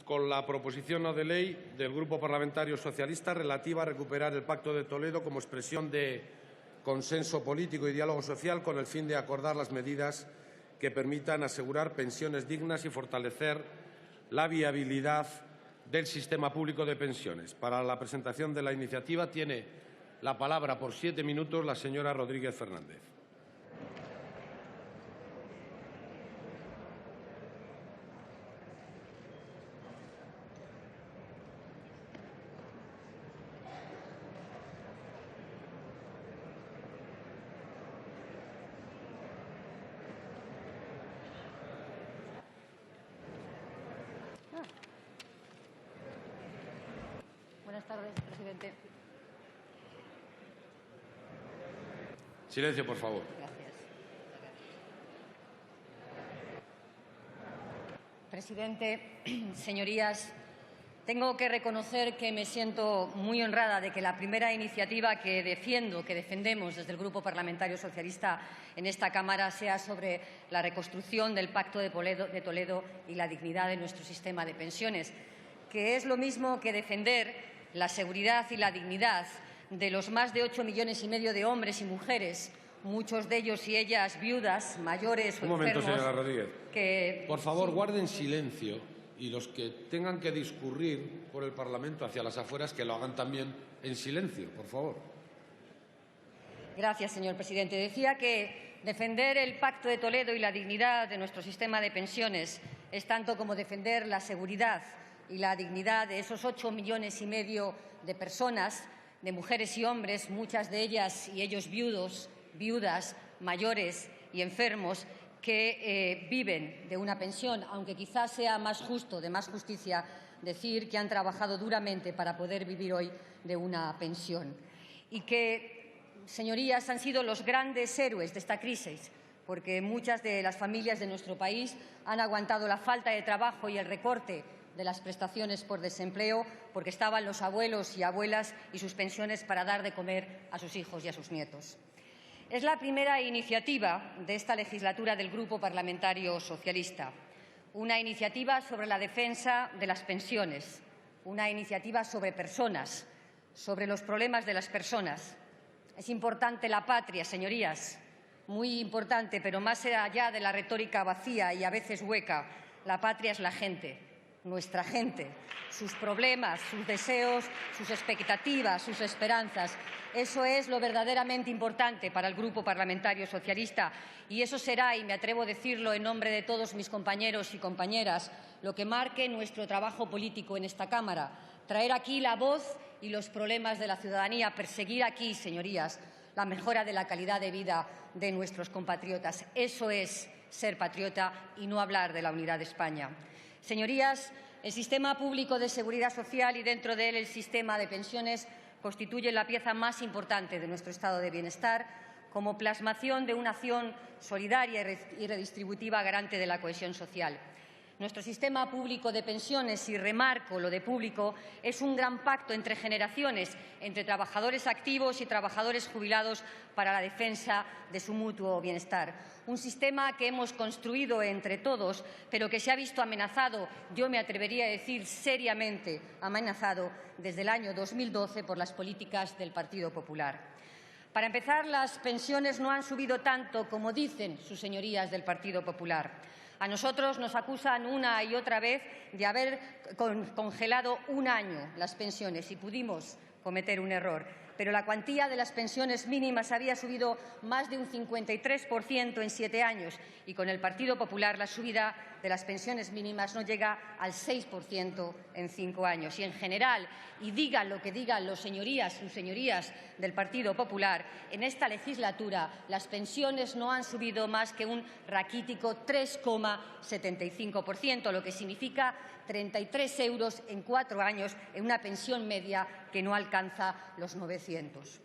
con la proposición no de ley del Grupo Parlamentario Socialista relativa a recuperar el Pacto de Toledo como expresión de consenso político y diálogo social con el fin de acordar las medidas que permitan asegurar pensiones dignas y fortalecer la viabilidad del sistema público de pensiones. Para la presentación de la iniciativa tiene la palabra por 7 minutos la señora Rodríguez Fernández. Buenas tardes, presidente. Silencio, por favor. Gracias. Presidente, señorías, tengo que reconocer que me siento muy honrada de que la primera iniciativa que defendemos desde el Grupo Parlamentario Socialista en esta Cámara sea sobre la reconstrucción del Pacto de Toledo y la dignidad de nuestro sistema de pensiones, que es lo mismo que defender la seguridad y la dignidad de los más de 8,5 millones de hombres y mujeres, muchos de ellos y ellas viudas, mayores o enfermos. Un momento, señora Rodríguez. Por favor, guarden silencio y los que tengan que discurrir por el Parlamento hacia las afueras que lo hagan también en silencio, por favor. Gracias, señor presidente. Decía que defender el Pacto de Toledo y la dignidad de nuestro sistema de pensiones es tanto como defender la seguridad y la dignidad de esos 8,5 millones de personas, de mujeres y hombres, muchas de ellas y ellos viudas, mayores y enfermos, que viven de una pensión, aunque quizás sea más justo, de más justicia, decir que han trabajado duramente para poder vivir hoy de una pensión. Y que, señorías, han sido los grandes héroes de esta crisis, porque muchas de las familias de nuestro país han aguantado la falta de trabajo y el recorte de las prestaciones por desempleo, porque estaban los abuelos y abuelas y sus pensiones para dar de comer a sus hijos y a sus nietos. Es la primera iniciativa de esta legislatura del Grupo Parlamentario Socialista, una iniciativa sobre la defensa de las pensiones, una iniciativa sobre personas, sobre los problemas de las personas. Es importante la patria, señorías, muy importante, pero más allá de la retórica vacía y a veces hueca, la patria es la gente. Nuestra gente, sus problemas, sus deseos, sus expectativas, sus esperanzas. Eso es lo verdaderamente importante para el Grupo Parlamentario Socialista y eso será, y me atrevo a decirlo en nombre de todos mis compañeros y compañeras, lo que marque nuestro trabajo político en esta Cámara. Traer aquí la voz y los problemas de la ciudadanía, perseguir aquí, señorías, la mejora de la calidad de vida de nuestros compatriotas. Eso es ser patriota y no hablar de la unidad de España. Señorías, el sistema público de seguridad social y dentro de él el sistema de pensiones constituyen la pieza más importante de nuestro estado de bienestar como plasmación de una acción solidaria y redistributiva garante de la cohesión social. Nuestro sistema público de pensiones, y remarco lo de público, es un gran pacto entre generaciones, entre trabajadores activos y trabajadores jubilados para la defensa de su mutuo bienestar. Un sistema que hemos construido entre todos, pero que se ha visto amenazado, yo me atrevería a decir seriamente amenazado, desde el año 2012 por las políticas del Partido Popular. Para empezar, las pensiones no han subido tanto como dicen sus señorías del Partido Popular. A nosotros nos acusan una y otra vez de haber congelado un año las pensiones y pudimos cometer un error. Pero la cuantía de las pensiones mínimas había subido más de un 53% en 7 años y con el Partido Popular la subida de las pensiones mínimas no llega al 6% en 5 años. Y en general, y digan lo que digan sus señorías del Partido Popular, en esta legislatura las pensiones no han subido más que un raquítico 3,75%, lo que significa 33 euros en 4 años en una pensión media que no alcanza los 900.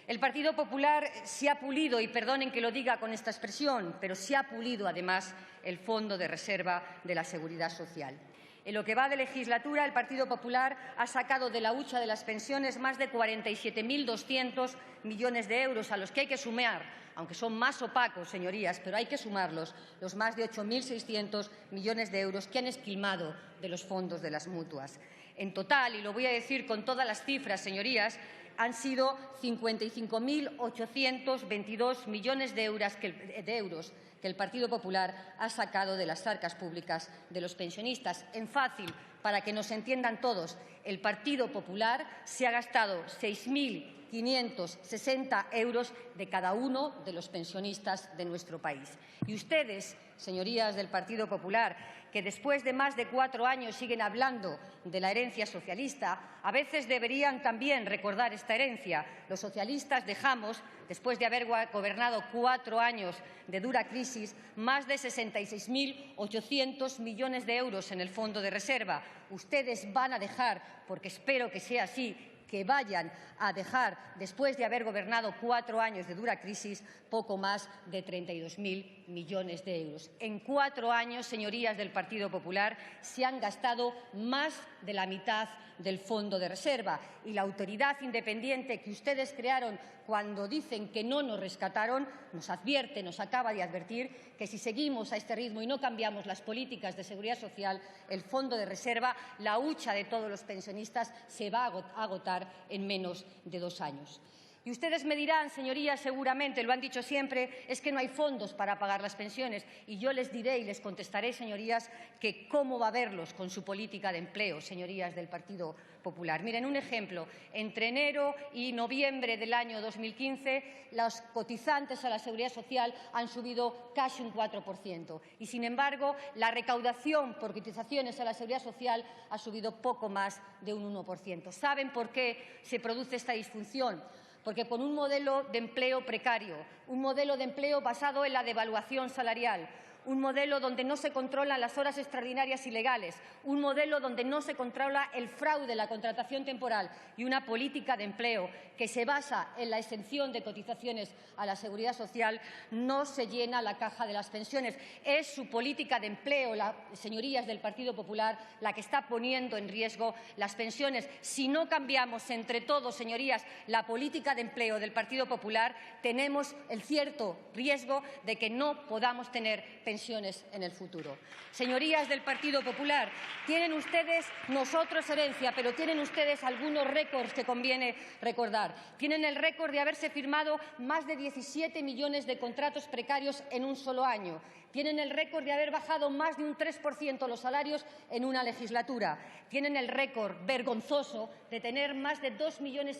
El Partido Popular se ha pulido, y perdonen que lo diga con esta expresión, pero se ha pulido además el Fondo de Reserva de la Seguridad Social. En lo que va de legislatura, el Partido Popular ha sacado de la hucha de las pensiones más de 47.200 millones de euros, a los que hay que sumar, aunque son más opacos, señorías, pero hay que sumarlos, los más de 8.600 millones de euros que han esquilmado de los fondos de las mutuas. En total, y lo voy a decir con todas las cifras, señorías, han sido 55.822 millones de euros que el Partido Popular ha sacado de las arcas públicas de los pensionistas. En fácil, para que nos entiendan todos, el Partido Popular se ha gastado 6.560 euros de cada uno de los pensionistas de nuestro país. Y ustedes, señorías del Partido Popular, que después de más de 4 años siguen hablando de la herencia socialista, a veces deberían también recordar esta herencia. Los socialistas dejamos, después de haber gobernado 4 años de dura crisis, más de 66.800 millones de euros en el Fondo de Reserva. Ustedes van a dejar, porque espero que sea así, que vayan a dejar, después de haber gobernado 4 años de dura crisis, poco más de 32.000 millones de euros. En 4 años, señorías del Partido Popular, se han gastado más de la mitad del Fondo de Reserva, y la autoridad independiente que ustedes crearon cuando dicen que no nos rescataron, nos advierte, nos acaba de advertir que si seguimos a este ritmo y no cambiamos las políticas de seguridad social, el Fondo de Reserva, la hucha de todos los pensionistas, se va a agotar en menos de 2 años. Y ustedes me dirán, señorías, seguramente, lo han dicho siempre, es que no hay fondos para pagar las pensiones. Y yo les diré y les contestaré, señorías, que cómo va a haberlos con su política de empleo, señorías del Partido Popular. Miren, un ejemplo. Entre enero y noviembre del año 2015, los cotizantes a la Seguridad Social han subido casi un 4%. Y, sin embargo, la recaudación por cotizaciones a la Seguridad Social ha subido poco más de un 1%. ¿Saben por qué se produce esta disfunción? Porque con un modelo de empleo precario, un modelo de empleo basado en la devaluación salarial, un modelo donde no se controlan las horas extraordinarias ilegales, un modelo donde no se controla el fraude, la contratación temporal y una política de empleo que se basa en la exención de cotizaciones a la Seguridad Social, no se llena la caja de las pensiones. Es su política de empleo, señorías del Partido Popular, la que está poniendo en riesgo las pensiones. Si no cambiamos entre todos, señorías, la política de empleo del Partido Popular, tenemos el cierto riesgo de que no podamos tener pensiones en el futuro. Señorías del Partido Popular, tienen ustedes, nosotros herencia, pero tienen ustedes algunos récords que conviene recordar. Tienen el récord de haberse firmado más de 17 millones de contratos precarios en un solo año. Tienen el récord de haber bajado más de un 3% los salarios en una legislatura. Tienen el récord vergonzoso de tener más de 2,5 millones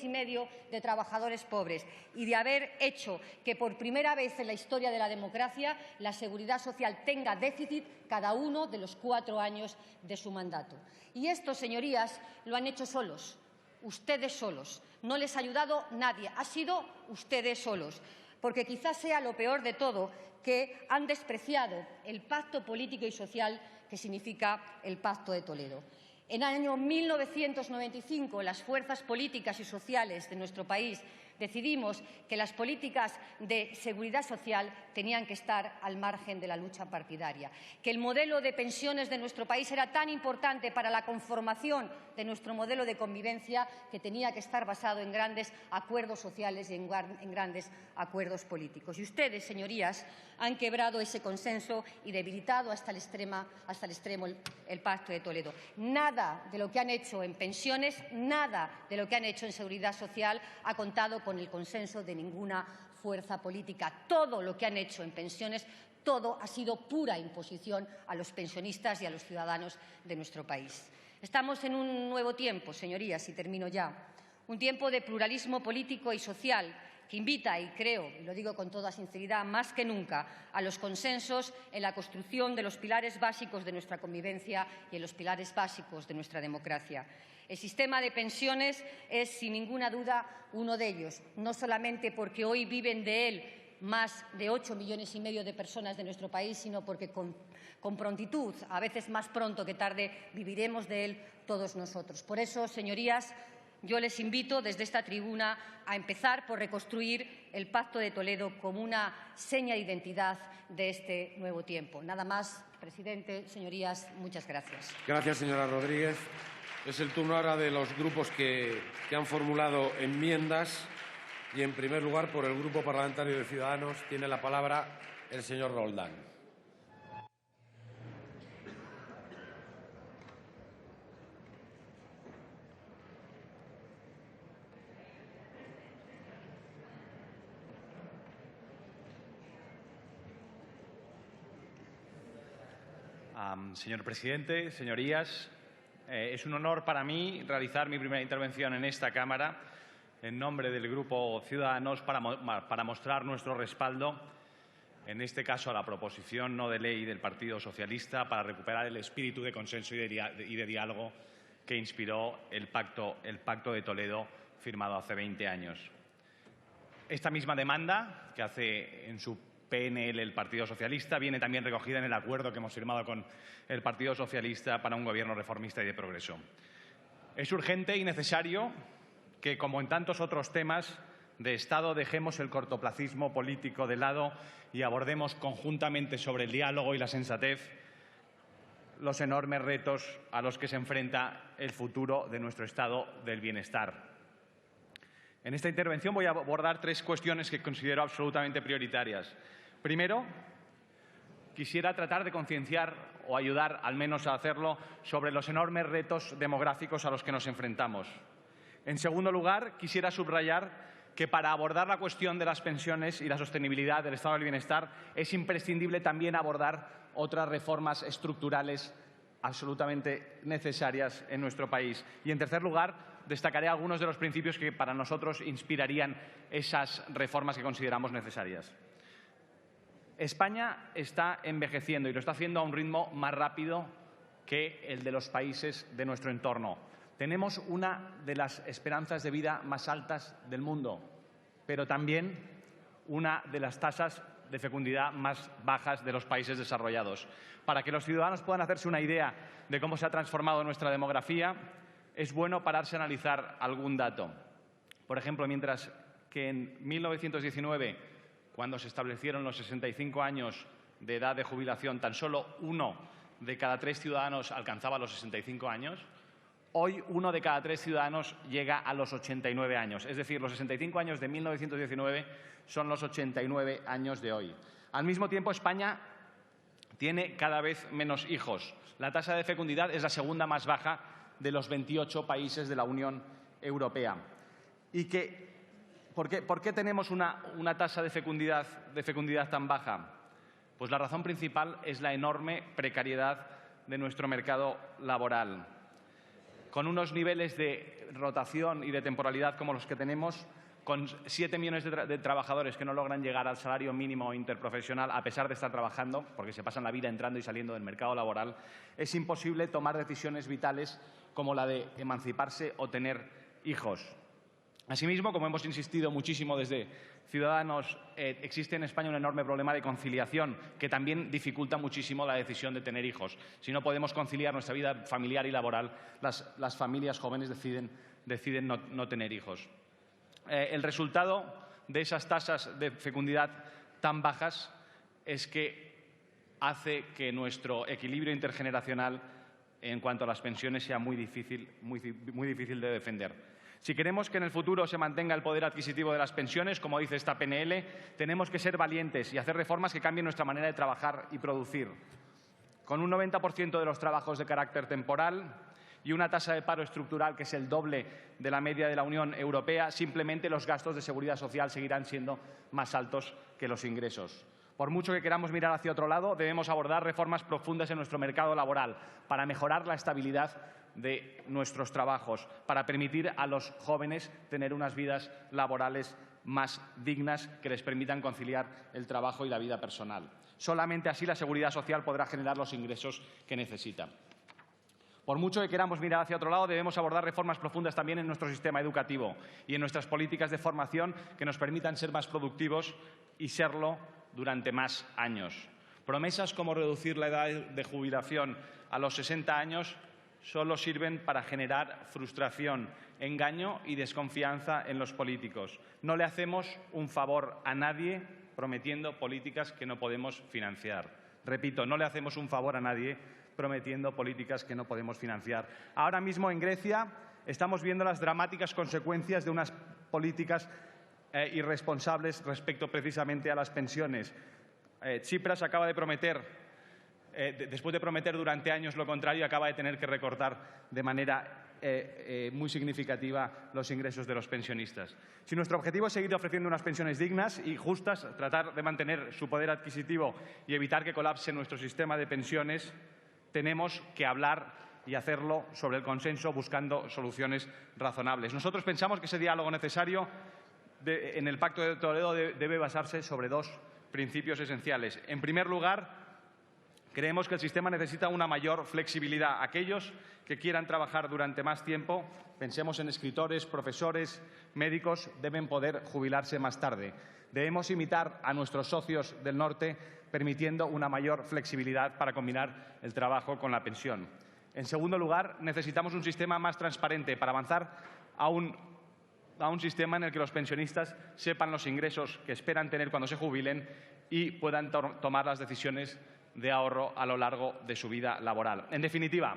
de trabajadores pobres y de haber hecho que por primera vez en la historia de la democracia la Seguridad Social tenga déficit cada uno de los 4 años de su mandato. Y esto, señorías, lo han hecho solos, ustedes solos. No les ha ayudado nadie, ha sido ustedes solos. Porque quizás sea lo peor de todo, que han despreciado el pacto político y social que significa el Pacto de Toledo. En el año 1995, las fuerzas políticas y sociales de nuestro país decidimos que las políticas de seguridad social tenían que estar al margen de la lucha partidaria, que el modelo de pensiones de nuestro país era tan importante para la conformación de nuestro modelo de convivencia que tenía que estar basado en grandes acuerdos sociales y en grandes acuerdos políticos. Y ustedes, señorías, han quebrado ese consenso y debilitado hasta el extremo el Pacto de Toledo. Nada de lo que han hecho en pensiones, nada de lo que han hecho en seguridad social ha contado con el consenso de ninguna fuerza política. Todo lo que han hecho en pensiones, todo ha sido pura imposición a los pensionistas y a los ciudadanos de nuestro país. Estamos en un nuevo tiempo, señorías, y termino ya. Un tiempo de pluralismo político y social que invita, y creo, y lo digo con toda sinceridad, más que nunca, a los consensos en la construcción de los pilares básicos de nuestra convivencia y en los pilares básicos de nuestra democracia. El sistema de pensiones es, sin ninguna duda, uno de ellos, no solamente porque hoy viven de él más de 8,5 millones de personas de nuestro país, sino porque con prontitud, a veces más pronto que tarde, viviremos de él todos nosotros. Por eso, señorías, Yo les invito desde esta tribuna a empezar por reconstruir el Pacto de Toledo como una seña de identidad de este nuevo tiempo. Nada más, presidente, señorías, muchas gracias. Gracias, señora Rodríguez. Es el turno ahora de los grupos que han formulado enmiendas y, en primer lugar, por el Grupo Parlamentario de Ciudadanos, tiene la palabra el señor Roldán. Señor presidente, señorías, es un honor para mí realizar mi primera intervención en esta Cámara en nombre del Grupo Ciudadanos para mostrar nuestro respaldo, en este caso a la proposición no de ley del Partido Socialista para recuperar el espíritu de consenso y de diálogo que inspiró el Pacto de Toledo firmado hace 20 años. Esta misma demanda que hace en su PNL el Partido Socialista viene también recogida en el acuerdo que hemos firmado con el Partido Socialista para un gobierno reformista y de progreso. Es urgente y necesario que, como en tantos otros temas de Estado, dejemos el cortoplacismo político de lado y abordemos conjuntamente sobre el diálogo y la sensatez los enormes retos a los que se enfrenta el futuro de nuestro estado del bienestar. En esta intervención voy a abordar 3 cuestiones que considero absolutamente prioritarias. Primero, quisiera tratar de concienciar o ayudar, al menos a hacerlo, sobre los enormes retos demográficos a los que nos enfrentamos. En segundo lugar, quisiera subrayar que para abordar la cuestión de las pensiones y la sostenibilidad del estado del bienestar es imprescindible también abordar otras reformas estructurales absolutamente necesarias en nuestro país. Y, en tercer lugar, destacaré algunos de los principios que para nosotros inspirarían esas reformas que consideramos necesarias. España está envejeciendo y lo está haciendo a un ritmo más rápido que el de los países de nuestro entorno. Tenemos una de las esperanzas de vida más altas del mundo, pero también una de las tasas de fecundidad más bajas de los países desarrollados. Para que los ciudadanos puedan hacerse una idea de cómo se ha transformado nuestra demografía, es bueno pararse a analizar algún dato. Por ejemplo, mientras que en 1919, cuando se establecieron los 65 años de edad de jubilación, tan solo 1 de cada 3 ciudadanos alcanzaba los 65 años, hoy 1 de cada 3 ciudadanos llega a los 89 años. Es decir, los 65 años de 1919 son los 89 años de hoy. Al mismo tiempo, España tiene cada vez menos hijos. La tasa de fecundidad es la segunda más baja de los 28 países de la Unión Europea. ¿Y por qué tenemos una tasa de fecundidad tan baja? Pues la razón principal es la enorme precariedad de nuestro mercado laboral. Con unos niveles de rotación y de temporalidad como los que tenemos, con 7 millones de trabajadores que no logran llegar al salario mínimo interprofesional a pesar de estar trabajando, porque se pasan la vida entrando y saliendo del mercado laboral, es imposible tomar decisiones vitales como la de emanciparse o tener hijos. Asimismo, como hemos insistido muchísimo desde Ciudadanos, existe en España un enorme problema de conciliación que también dificulta muchísimo la decisión de tener hijos. Si no podemos conciliar nuestra vida familiar y laboral, las familias jóvenes deciden no tener hijos. El resultado de esas tasas de fecundidad tan bajas es que hace que nuestro equilibrio intergeneracional en cuanto a las pensiones sea muy difícil de defender. Si queremos que en el futuro se mantenga el poder adquisitivo de las pensiones, como dice esta PNL, tenemos que ser valientes y hacer reformas que cambien nuestra manera de trabajar y producir. Con un 90% de los trabajos de carácter temporal y una tasa de paro estructural que es el doble de la media de la Unión Europea, simplemente los gastos de seguridad social seguirán siendo más altos que los ingresos. Por mucho que queramos mirar hacia otro lado, debemos abordar reformas profundas en nuestro mercado laboral para mejorar la estabilidad de nuestros trabajos, para permitir a los jóvenes tener unas vidas laborales más dignas que les permitan conciliar el trabajo y la vida personal. Solamente así la seguridad social podrá generar los ingresos que necesita. Por mucho que queramos mirar hacia otro lado, debemos abordar reformas profundas también en nuestro sistema educativo y en nuestras políticas de formación que nos permitan ser más productivos y serlo durante más años. Promesas como reducir la edad de jubilación a los 60 años solo sirven para generar frustración, engaño y desconfianza en los políticos. No le hacemos un favor a nadie prometiendo políticas que no podemos financiar. Repito, no le hacemos un favor a nadie prometiendo políticas que no podemos financiar. Ahora mismo en Grecia estamos viendo las dramáticas consecuencias de unas políticas irresponsables respecto precisamente a las pensiones. Tsipras acaba de prometer, después de prometer durante años lo contrario, acaba de tener que recortar de manera muy significativa los ingresos de los pensionistas. Si nuestro objetivo es seguir ofreciendo unas pensiones dignas y justas, tratar de mantener su poder adquisitivo y evitar que colapse nuestro sistema de pensiones, tenemos que hablar y hacerlo sobre el consenso, buscando soluciones razonables. Nosotros pensamos que ese diálogo necesario en el Pacto de Toledo debe basarse sobre dos principios esenciales. En primer lugar, creemos que el sistema necesita una mayor flexibilidad. Aquellos que quieran trabajar durante más tiempo, pensemos en escritores, profesores, médicos, deben poder jubilarse más tarde. Debemos imitar a nuestros socios del norte, permitiendo una mayor flexibilidad para combinar el trabajo con la pensión. En segundo lugar, necesitamos un sistema más transparente para avanzar a un sistema en el que los pensionistas sepan los ingresos que esperan tener cuando se jubilen y puedan tomar las decisiones de ahorro a lo largo de su vida laboral. En definitiva,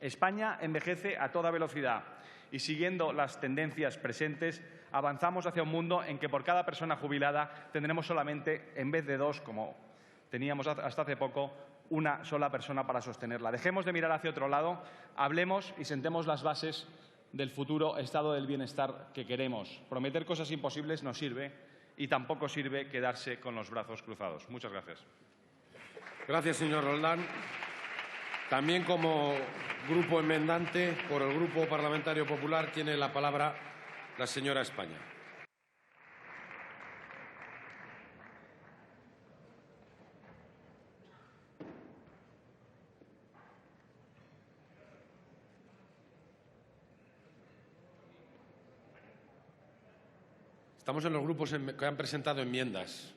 España envejece a toda velocidad y, siguiendo las tendencias presentes, avanzamos hacia un mundo en que por cada persona jubilada tendremos solamente, en vez de dos, como teníamos hasta hace poco, una sola persona para sostenerla. Dejemos de mirar hacia otro lado, hablemos y sentemos las bases del futuro estado del bienestar que queremos. Prometer cosas imposibles no sirve y tampoco sirve quedarse con los brazos cruzados. Muchas gracias. Gracias, señor Roldán. También como grupo enmendante, por el Grupo Parlamentario Popular, tiene la palabra la señora España. Estamos en los grupos que han presentado enmiendas.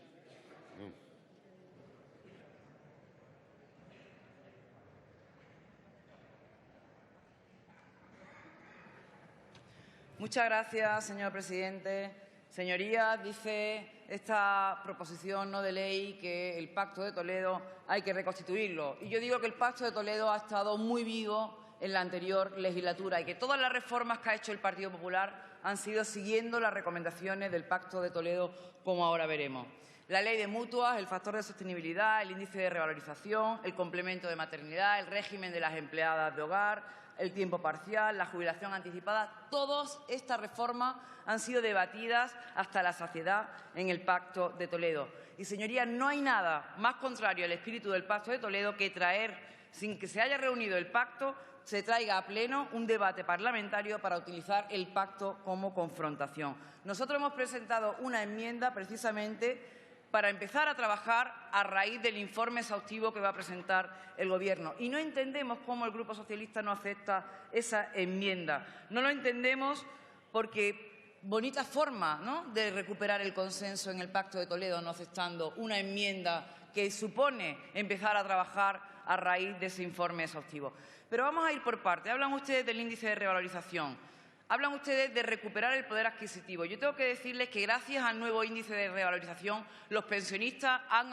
Muchas gracias, señor presidente. Señorías, dice esta proposición no de ley que el Pacto de Toledo hay que reconstituirlo. Y yo digo que el Pacto de Toledo ha estado muy vivo en la anterior legislatura y que todas las reformas que ha hecho el Partido Popular han sido siguiendo las recomendaciones del Pacto de Toledo, como ahora veremos. La ley de mutuas, el factor de sostenibilidad, el índice de revalorización, el complemento de maternidad, el régimen de las empleadas de hogar, el tiempo parcial, la jubilación anticipada, todas estas reformas han sido debatidas hasta la saciedad en el Pacto de Toledo. Y, señorías, no hay nada más contrario al espíritu del Pacto de Toledo que traer, sin que se haya reunido el Pacto, se traiga a pleno un debate parlamentario para utilizar el Pacto como confrontación. Nosotros hemos presentado una enmienda precisamente para empezar a trabajar a raíz del informe exhaustivo que va a presentar el Gobierno. Y no entendemos cómo el Grupo Socialista no acepta esa enmienda. No lo entendemos porque bonita forma, ¿no?, de recuperar el consenso en el Pacto de Toledo, no aceptando una enmienda que supone empezar a trabajar a raíz de ese informe exhaustivo. Pero vamos a ir por partes. Hablan ustedes del índice de revalorización. Hablan ustedes de recuperar el poder adquisitivo. Yo tengo que decirles que gracias al nuevo índice de revalorización los pensionistas han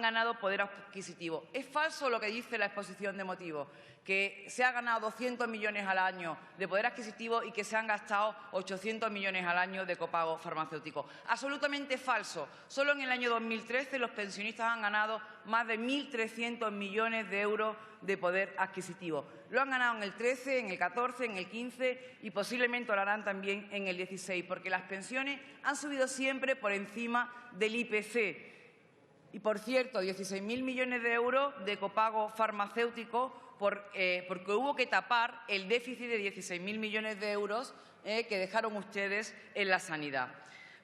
ganado poder adquisitivo. Es falso lo que dice la exposición de motivos, que se ha ganado 200 millones al año de poder adquisitivo y que se han gastado 800 millones al año de copago farmacéutico. Absolutamente falso. Solo en el año 2013 los pensionistas han ganado más de 1.300 millones de euros de poder adquisitivo. Lo han ganado en el 13, en el 14, en el 15 y posiblemente lo harán también en el 16, porque las pensiones han subido siempre por encima del IPC. Y, por cierto, 16.000 millones de euros de copago farmacéutico porque hubo que tapar el déficit de 16.000 millones de euros que dejaron ustedes en la sanidad.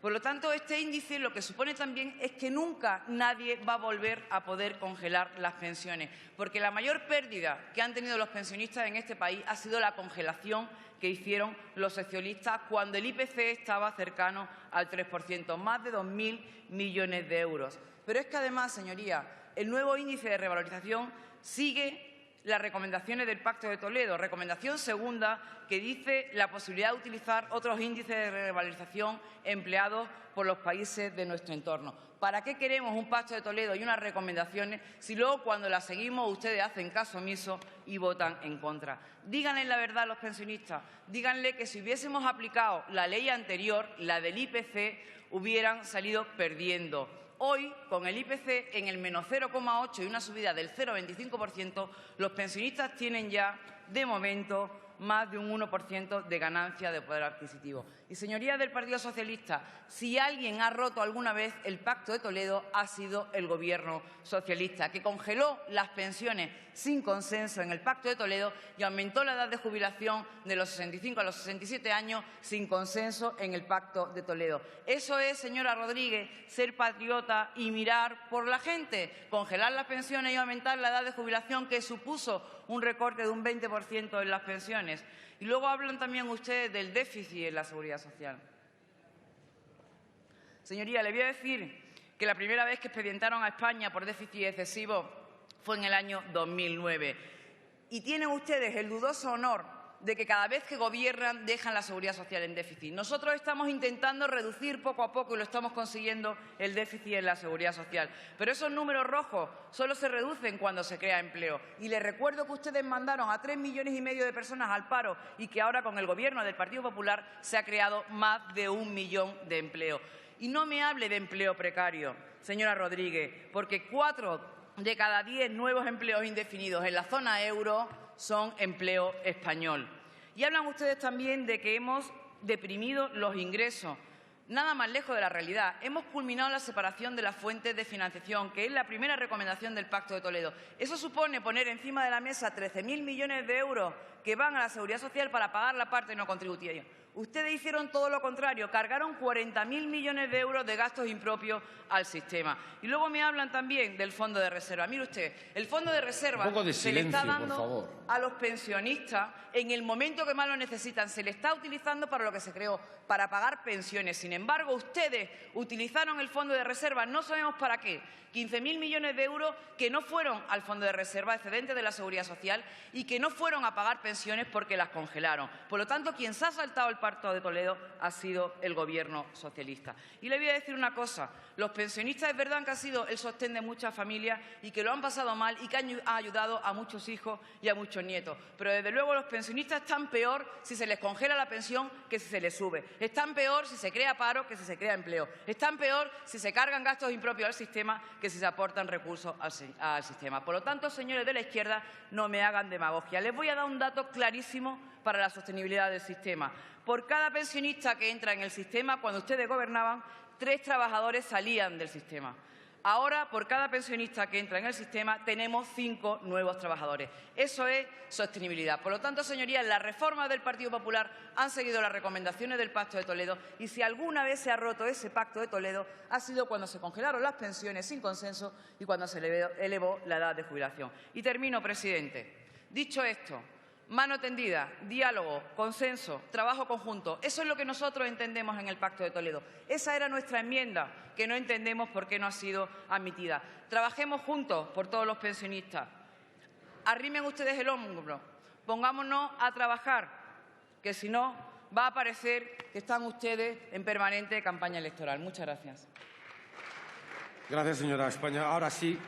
Por lo tanto, este índice lo que supone también es que nunca nadie va a volver a poder congelar las pensiones, porque la mayor pérdida que han tenido los pensionistas en este país ha sido la congelación que hicieron los socialistas cuando el IPC estaba cercano al 3%, más de 2.000 millones de euros. Pero es que además, señorías, el nuevo índice de revalorización sigue las recomendaciones del Pacto de Toledo. Recomendación segunda, que dice la posibilidad de utilizar otros índices de revalorización empleados por los países de nuestro entorno. ¿Para qué queremos un Pacto de Toledo y unas recomendaciones si luego cuando las seguimos ustedes hacen caso omiso y votan en contra? Díganle la verdad a los pensionistas, díganle que si hubiésemos aplicado la ley anterior, la del IPC, hubieran salido perdiendo. Hoy, con el IPC en el menos 0,8 y una subida del 0,25%, los pensionistas tienen ya, de momento, más de un 1% de ganancia de poder adquisitivo. Y, señorías del Partido Socialista, si alguien ha roto alguna vez el Pacto de Toledo, ha sido el Gobierno socialista, que congeló las pensiones sin consenso en el Pacto de Toledo y aumentó la edad de jubilación de los 65 a los 67 años sin consenso en el Pacto de Toledo. Eso es, señora Rodríguez, ser patriota y mirar por la gente, congelar las pensiones y aumentar la edad de jubilación, que supuso un recorte de un 20% en las pensiones. Y luego hablan también ustedes del déficit en la seguridad social. Señoría, le voy a decir que la primera vez que expedientaron a España por déficit excesivo fue en el año 2009. Y tienen ustedes el dudoso honor de que cada vez que gobiernan dejan la seguridad social en déficit. Nosotros estamos intentando reducir poco a poco, y lo estamos consiguiendo, el déficit en la seguridad social. Pero esos números rojos solo se reducen cuando se crea empleo. Y les recuerdo que ustedes mandaron a 3,5 millones de personas al paro y que ahora con el Gobierno del Partido Popular se ha creado más de 1 millón de empleos. Y no me hable de empleo precario, señora Rodríguez, porque 4 de cada 10 nuevos empleos indefinidos en la zona euro son empleo español. Y hablan ustedes también de que hemos deprimido los ingresos. Nada más lejos de la realidad. Hemos culminado la separación de las fuentes de financiación, que es la primera recomendación del Pacto de Toledo. Eso supone poner encima de la mesa 13.000 millones de euros que van a la seguridad social para pagar la parte no contributiva. Ustedes hicieron todo lo contrario, cargaron 40.000 millones de euros de gastos impropios al sistema. Y luego me hablan también del fondo de reserva. Mire usted, el fondo de reserva se le está dando a los pensionistas en el momento que más lo necesitan. Se le está utilizando para lo que se creó, para pagar pensiones. Sin embargo, ustedes utilizaron el fondo de reserva, no sabemos para qué, 15.000 millones de euros que no fueron al fondo de reserva excedente de la seguridad social y que no fueron a pagar pensiones porque las congelaron. Por lo tanto, quien se ha saltado el Pacto de Toledo ha sido el Gobierno socialista. Y le voy a decir una cosa, los pensionistas es verdad que han sido el sostén de muchas familias y que lo han pasado mal y que han ayudado a muchos hijos y a muchos nietos. Pero desde luego los pensionistas están peor si se les congela la pensión que si se les sube. Están peor si se crea paro que si se crea empleo. Están peor si se cargan gastos impropios al sistema que si se aportan recursos al sistema. Por lo tanto, señores de la izquierda, no me hagan demagogia. Les voy a dar un dato clarísimo para la sostenibilidad del sistema. Por cada pensionista que entra en el sistema, cuando ustedes gobernaban, 3 trabajadores salían del sistema. Ahora, por cada pensionista que entra en el sistema, tenemos 5 nuevos trabajadores. Eso es sostenibilidad. Por lo tanto, señorías, las reformas del Partido Popular han seguido las recomendaciones del Pacto de Toledo y si alguna vez se ha roto ese Pacto de Toledo ha sido cuando se congelaron las pensiones sin consenso y cuando se elevó la edad de jubilación. Y termino, presidente. Dicho esto, mano tendida, diálogo, consenso, trabajo conjunto. Eso es lo que nosotros entendemos en el Pacto de Toledo. Esa era nuestra enmienda, que no entendemos por qué no ha sido admitida. Trabajemos juntos por todos los pensionistas. Arrimen ustedes el hombro. Pongámonos a trabajar, que si no va a parecer que están ustedes en permanente campaña electoral. Muchas gracias. Gracias, señora España. Ahora sí,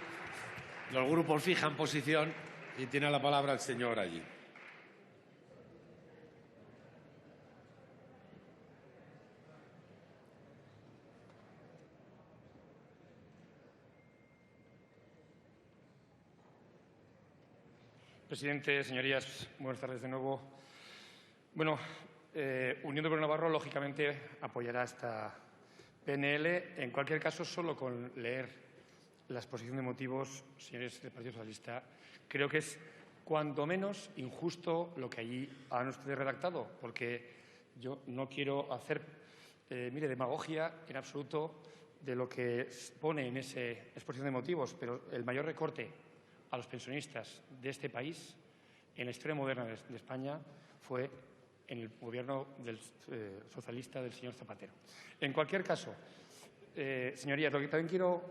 los grupos fijan posición y tiene la palabra el señor allí. Presidente, señorías, buenas tardes de nuevo. Bueno, Unión de Navarro, lógicamente, apoyará esta PNL. En cualquier caso, solo con leer la exposición de motivos, señores del Partido Socialista, creo que es cuanto menos injusto lo que allí han ustedes redactado, porque yo no quiero hacer, demagogia en absoluto de lo que pone en esa exposición de motivos, pero el mayor recorte a los pensionistas de este país, en la historia moderna de España, fue en el gobierno socialista del señor Zapatero. En cualquier caso, señorías, lo que también quiero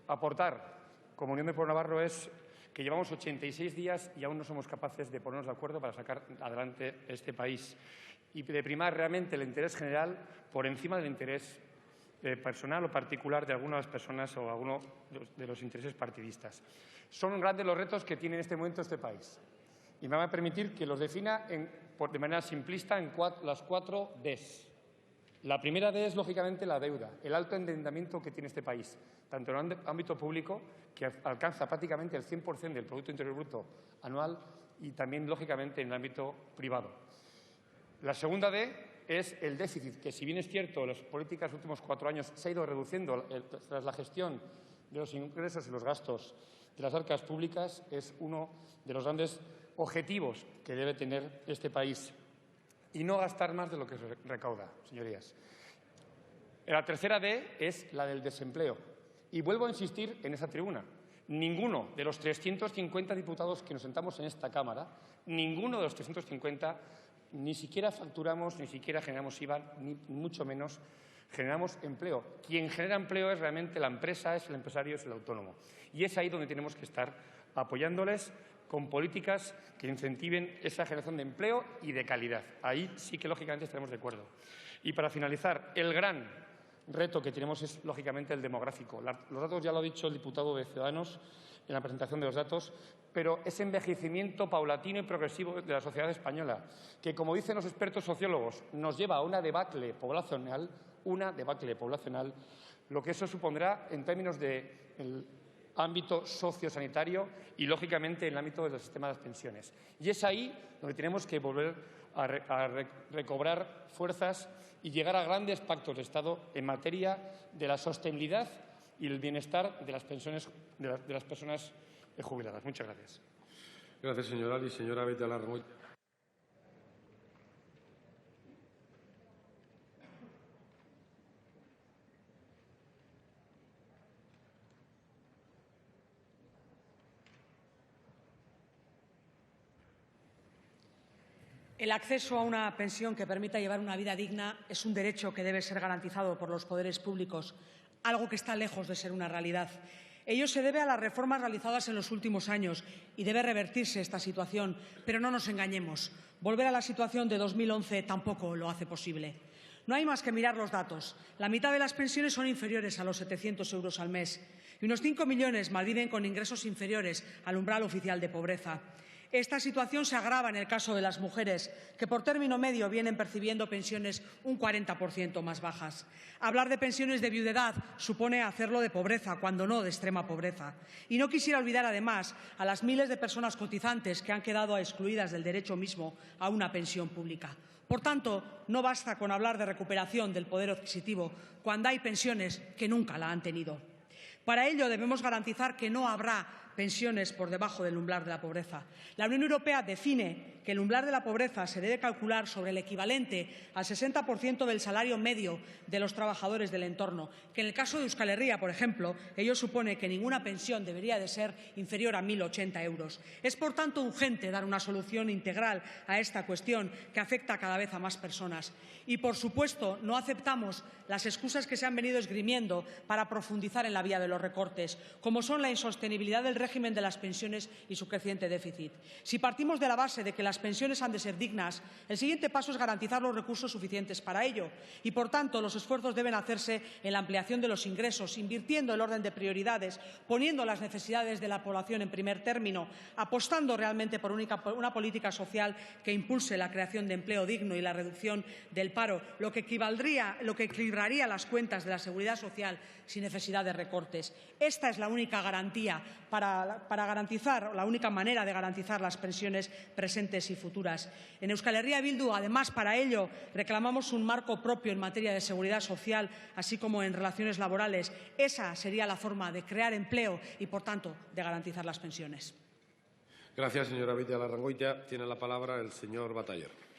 aportar como Unión de Pueblo Navarro es que llevamos 86 días y aún no somos capaces de ponernos de acuerdo para sacar adelante este país y de primar realmente el interés general por encima del interés personal o particular de algunas personas o algunos de los intereses partidistas. Son grandes los retos que tiene en este momento este país. Y me va a permitir que los defina de manera simplista en las 4 Ds. La primera D es, lógicamente, la deuda, el alto endeudamiento que tiene este país, tanto en el ámbito público, que alcanza prácticamente el 100% del Producto Interior Bruto anual, y también, lógicamente, en el ámbito privado. La segunda D es el déficit, que si bien es cierto, las políticas de los últimos 4 años se ha ido reduciendo tras la gestión de los ingresos y los gastos de las arcas públicas, es uno de los grandes objetivos que debe tener este país. Y no gastar más de lo que se recauda, señorías. La tercera D es la del desempleo. Y vuelvo a insistir en esa tribuna. Ninguno de los 350 diputados que nos sentamos en esta Cámara, ninguno de los 350, ni siquiera facturamos, ni siquiera generamos IVA, ni mucho menos generamos empleo. Quien genera empleo es realmente la empresa, es el empresario, es el autónomo. Y es ahí donde tenemos que estar apoyándoles con políticas que incentiven esa generación de empleo y de calidad. Ahí sí que, lógicamente, estaremos de acuerdo. Y para finalizar, el gran reto que tenemos es, lógicamente, el demográfico. Los datos ya lo ha dicho el diputado de Ciudadanos en la presentación de los datos, pero ese envejecimiento paulatino y progresivo de la sociedad española, que, como dicen los expertos sociólogos, nos lleva a una debacle poblacional, lo que eso supondrá en términos del ámbito sociosanitario y, lógicamente, en el ámbito del sistema de las pensiones. Y es ahí donde tenemos que volver a recobrar fuerzas y llegar a grandes pactos de Estado en materia de la sostenibilidad y el bienestar de las pensiones de las personas jubiladas. Muchas gracias. Gracias, señor Ali. Señora Beitialarrangoitia. El acceso a una pensión que permita llevar una vida digna es un derecho que debe ser garantizado por los poderes públicos, algo que está lejos de ser una realidad. Ello se debe a las reformas realizadas en los últimos años y debe revertirse esta situación, pero no nos engañemos. Volver a la situación de 2011 tampoco lo hace posible. No hay más que mirar los datos. La mitad de las pensiones son inferiores a los 700 euros al mes y unos 5 millones malviven con ingresos inferiores al umbral oficial de pobreza. Esta situación se agrava en el caso de las mujeres, que por término medio vienen percibiendo pensiones un 40% más bajas. Hablar de pensiones de viudedad supone hacerlo de pobreza, cuando no de extrema pobreza. Y no quisiera olvidar, además, a las miles de personas cotizantes que han quedado excluidas del derecho mismo a una pensión pública. Por tanto, no basta con hablar de recuperación del poder adquisitivo cuando hay pensiones que nunca la han tenido. Para ello, debemos garantizar que no habrá pensiones por debajo del umbral de la pobreza. La Unión Europea define que el umbral de la pobreza se debe calcular sobre el equivalente al 60% del salario medio de los trabajadores del entorno, que en el caso de Euskal Herria, por ejemplo, ello supone que ninguna pensión debería de ser inferior a 1.080 euros. Es, por tanto, urgente dar una solución integral a esta cuestión que afecta cada vez a más personas. Y, por supuesto, no aceptamos las excusas que se han venido esgrimiendo para profundizar en la vía de los recortes, como son la insostenibilidad del régimen de las pensiones y su creciente déficit. Si partimos de la base de que las pensiones han de ser dignas, el siguiente paso es garantizar los recursos suficientes para ello y, por tanto, los esfuerzos deben hacerse en la ampliación de los ingresos, invirtiendo el orden de prioridades, poniendo las necesidades de la población en primer término, apostando realmente por una política social que impulse la creación de empleo digno y la reducción del paro, lo que equilibraría las cuentas de la seguridad social sin necesidad de recortes. Esta es la única garantía la única manera de garantizar las pensiones presentes y futuras. En Euskal Herria Bildu, además, para ello reclamamos un marco propio en materia de seguridad social, así como en relaciones laborales. Esa sería la forma de crear empleo y, por tanto, de garantizar las pensiones. Gracias, señora Beitialarrangoitia. Tiene la palabra el señor Bataller.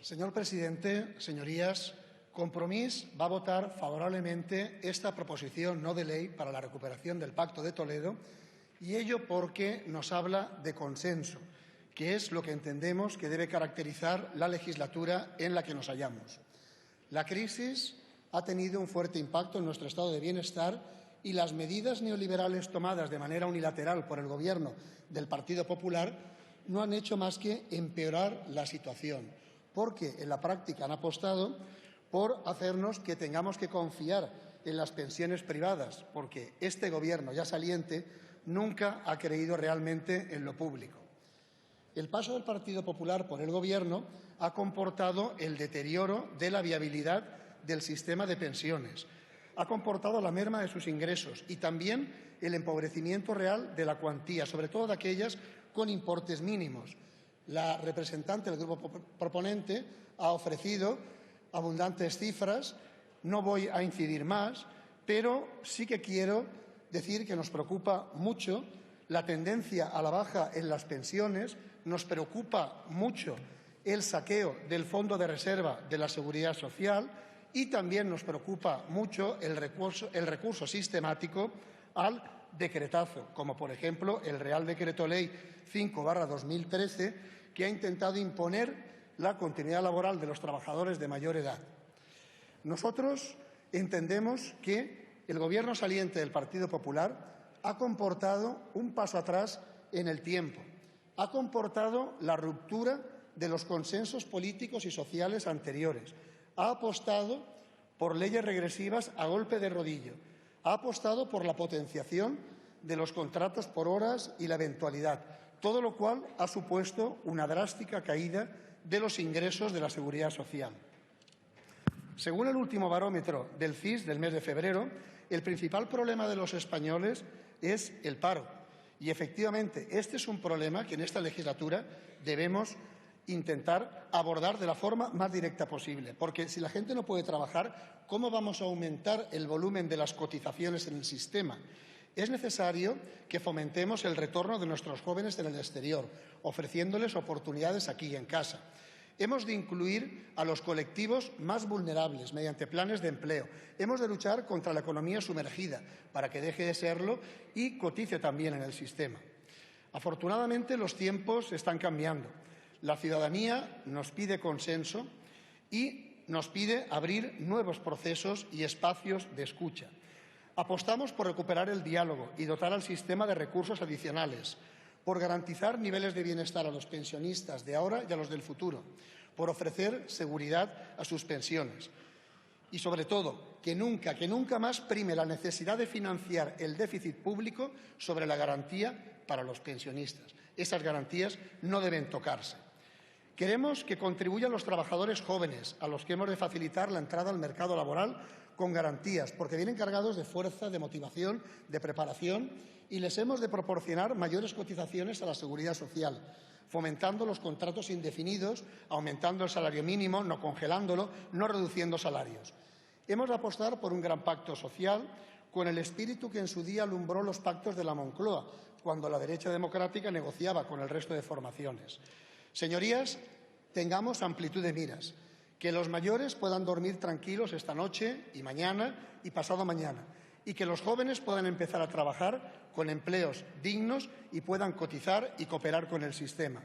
Señor presidente, señorías, Compromís va a votar favorablemente esta proposición no de ley para la recuperación del Pacto de Toledo, y ello porque nos habla de consenso, que es lo que entendemos que debe caracterizar la legislatura en la que nos hallamos. La crisis ha tenido un fuerte impacto en nuestro estado de bienestar y las medidas neoliberales tomadas de manera unilateral por el Gobierno del Partido Popular no han hecho más que empeorar la situación, porque en la práctica han apostado por hacernos que tengamos que confiar en las pensiones privadas, porque este Gobierno ya saliente nunca ha creído realmente en lo público. El paso del Partido Popular por el Gobierno ha comportado el deterioro de la viabilidad del sistema de pensiones, ha comportado la merma de sus ingresos y también el empobrecimiento real de la cuantía, sobre todo de aquellas con importes mínimos. La representante del grupo proponente ha ofrecido abundantes cifras, no voy a incidir más, pero sí que quiero decir que nos preocupa mucho la tendencia a la baja en las pensiones, nos preocupa mucho el saqueo del Fondo de Reserva de la Seguridad Social y también nos preocupa mucho el recurso sistemático al decretazo, como por ejemplo el Real Decreto Ley 5/2013, que ha intentado imponer la continuidad laboral de los trabajadores de mayor edad. Nosotros entendemos que el Gobierno saliente del Partido Popular ha comportado un paso atrás en el tiempo, ha comportado la ruptura de los consensos políticos y sociales anteriores, ha apostado por leyes regresivas a golpe de rodillo, ha apostado por la potenciación de los contratos por horas y la eventualidad, todo lo cual ha supuesto una drástica caída de los ingresos de la Seguridad Social. Según el último barómetro del CIS del mes de febrero, el principal problema de los españoles es el paro. Y, efectivamente, este es un problema que en esta legislatura debemos intentar abordar de la forma más directa posible, porque si la gente no puede trabajar, ¿cómo vamos a aumentar el volumen de las cotizaciones en el sistema? Es necesario que fomentemos el retorno de nuestros jóvenes en el exterior, ofreciéndoles oportunidades aquí en casa. Hemos de incluir a los colectivos más vulnerables mediante planes de empleo. Hemos de luchar contra la economía sumergida para que deje de serlo y cotice también en el sistema. Afortunadamente, los tiempos están cambiando. La ciudadanía nos pide consenso y nos pide abrir nuevos procesos y espacios de escucha. Apostamos por recuperar el diálogo y dotar al sistema de recursos adicionales, por garantizar niveles de bienestar a los pensionistas de ahora y a los del futuro, por ofrecer seguridad a sus pensiones y, sobre todo, que nunca más prime la necesidad de financiar el déficit público sobre la garantía para los pensionistas. Esas garantías no deben tocarse. Queremos que contribuyan los trabajadores jóvenes, a los que hemos de facilitar la entrada al mercado laboral con garantías, porque vienen cargados de fuerza, de motivación, de preparación, y les hemos de proporcionar mayores cotizaciones a la Seguridad Social, fomentando los contratos indefinidos, aumentando el salario mínimo, no congelándolo, no reduciendo salarios. Hemos de apostar por un gran pacto social con el espíritu que en su día alumbró los pactos de la Moncloa, cuando la derecha democrática negociaba con el resto de formaciones. Señorías, tengamos amplitud de miras, que los mayores puedan dormir tranquilos esta noche y mañana y pasado mañana, y que los jóvenes puedan empezar a trabajar con empleos dignos y puedan cotizar y cooperar con el sistema.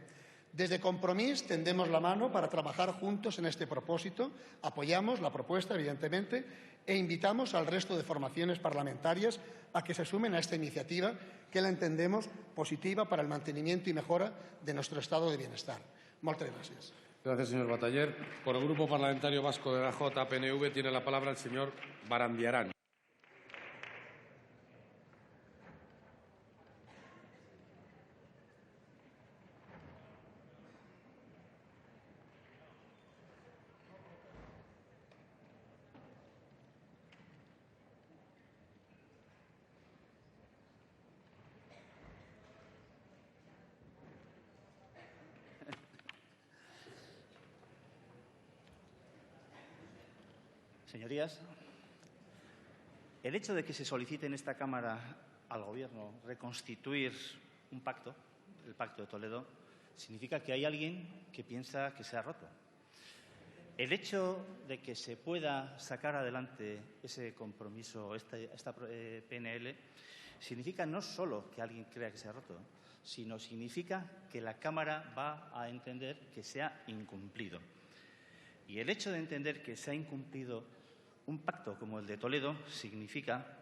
Desde Compromís tendemos la mano para trabajar juntos en este propósito, apoyamos la propuesta, evidentemente, e invitamos al resto de formaciones parlamentarias a que se sumen a esta iniciativa, que la entendemos positiva para el mantenimiento y mejora de nuestro estado de bienestar. Moltes gràcies. Gracias, señor Bataller. Por el Grupo Parlamentario Vasco de la JPNV tiene la palabra el señor Barandiarán. Señorías, el hecho de que se solicite en esta Cámara al Gobierno reconstituir un pacto, el Pacto de Toledo, significa que hay alguien que piensa que se ha roto. el hecho de que se pueda sacar adelante ese compromiso, esta PNL, significa no solo que alguien crea que se ha roto, sino significa que la Cámara va a entender que se ha incumplido. Y el hecho de entender que se ha incumplido un pacto como el de Toledo significa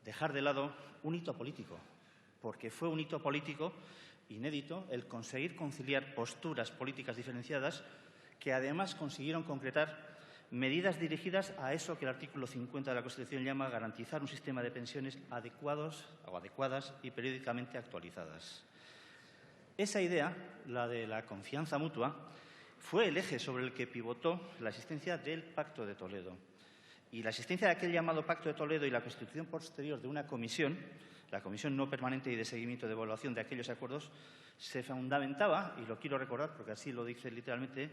dejar de lado un hito político, porque fue un hito político inédito el conseguir conciliar posturas políticas diferenciadas que además consiguieron concretar medidas dirigidas a eso que el artículo 50 de la Constitución llama garantizar un sistema de pensiones adecuadas y periódicamente actualizadas. Esa idea, la de la confianza mutua, fue el eje sobre el que pivotó la existencia del Pacto de Toledo. Y la existencia de aquel llamado Pacto de Toledo y la constitución posterior de una comisión, la Comisión No Permanente y de Seguimiento de Evaluación de aquellos acuerdos, se fundamentaba, y lo quiero recordar porque así lo dice literalmente,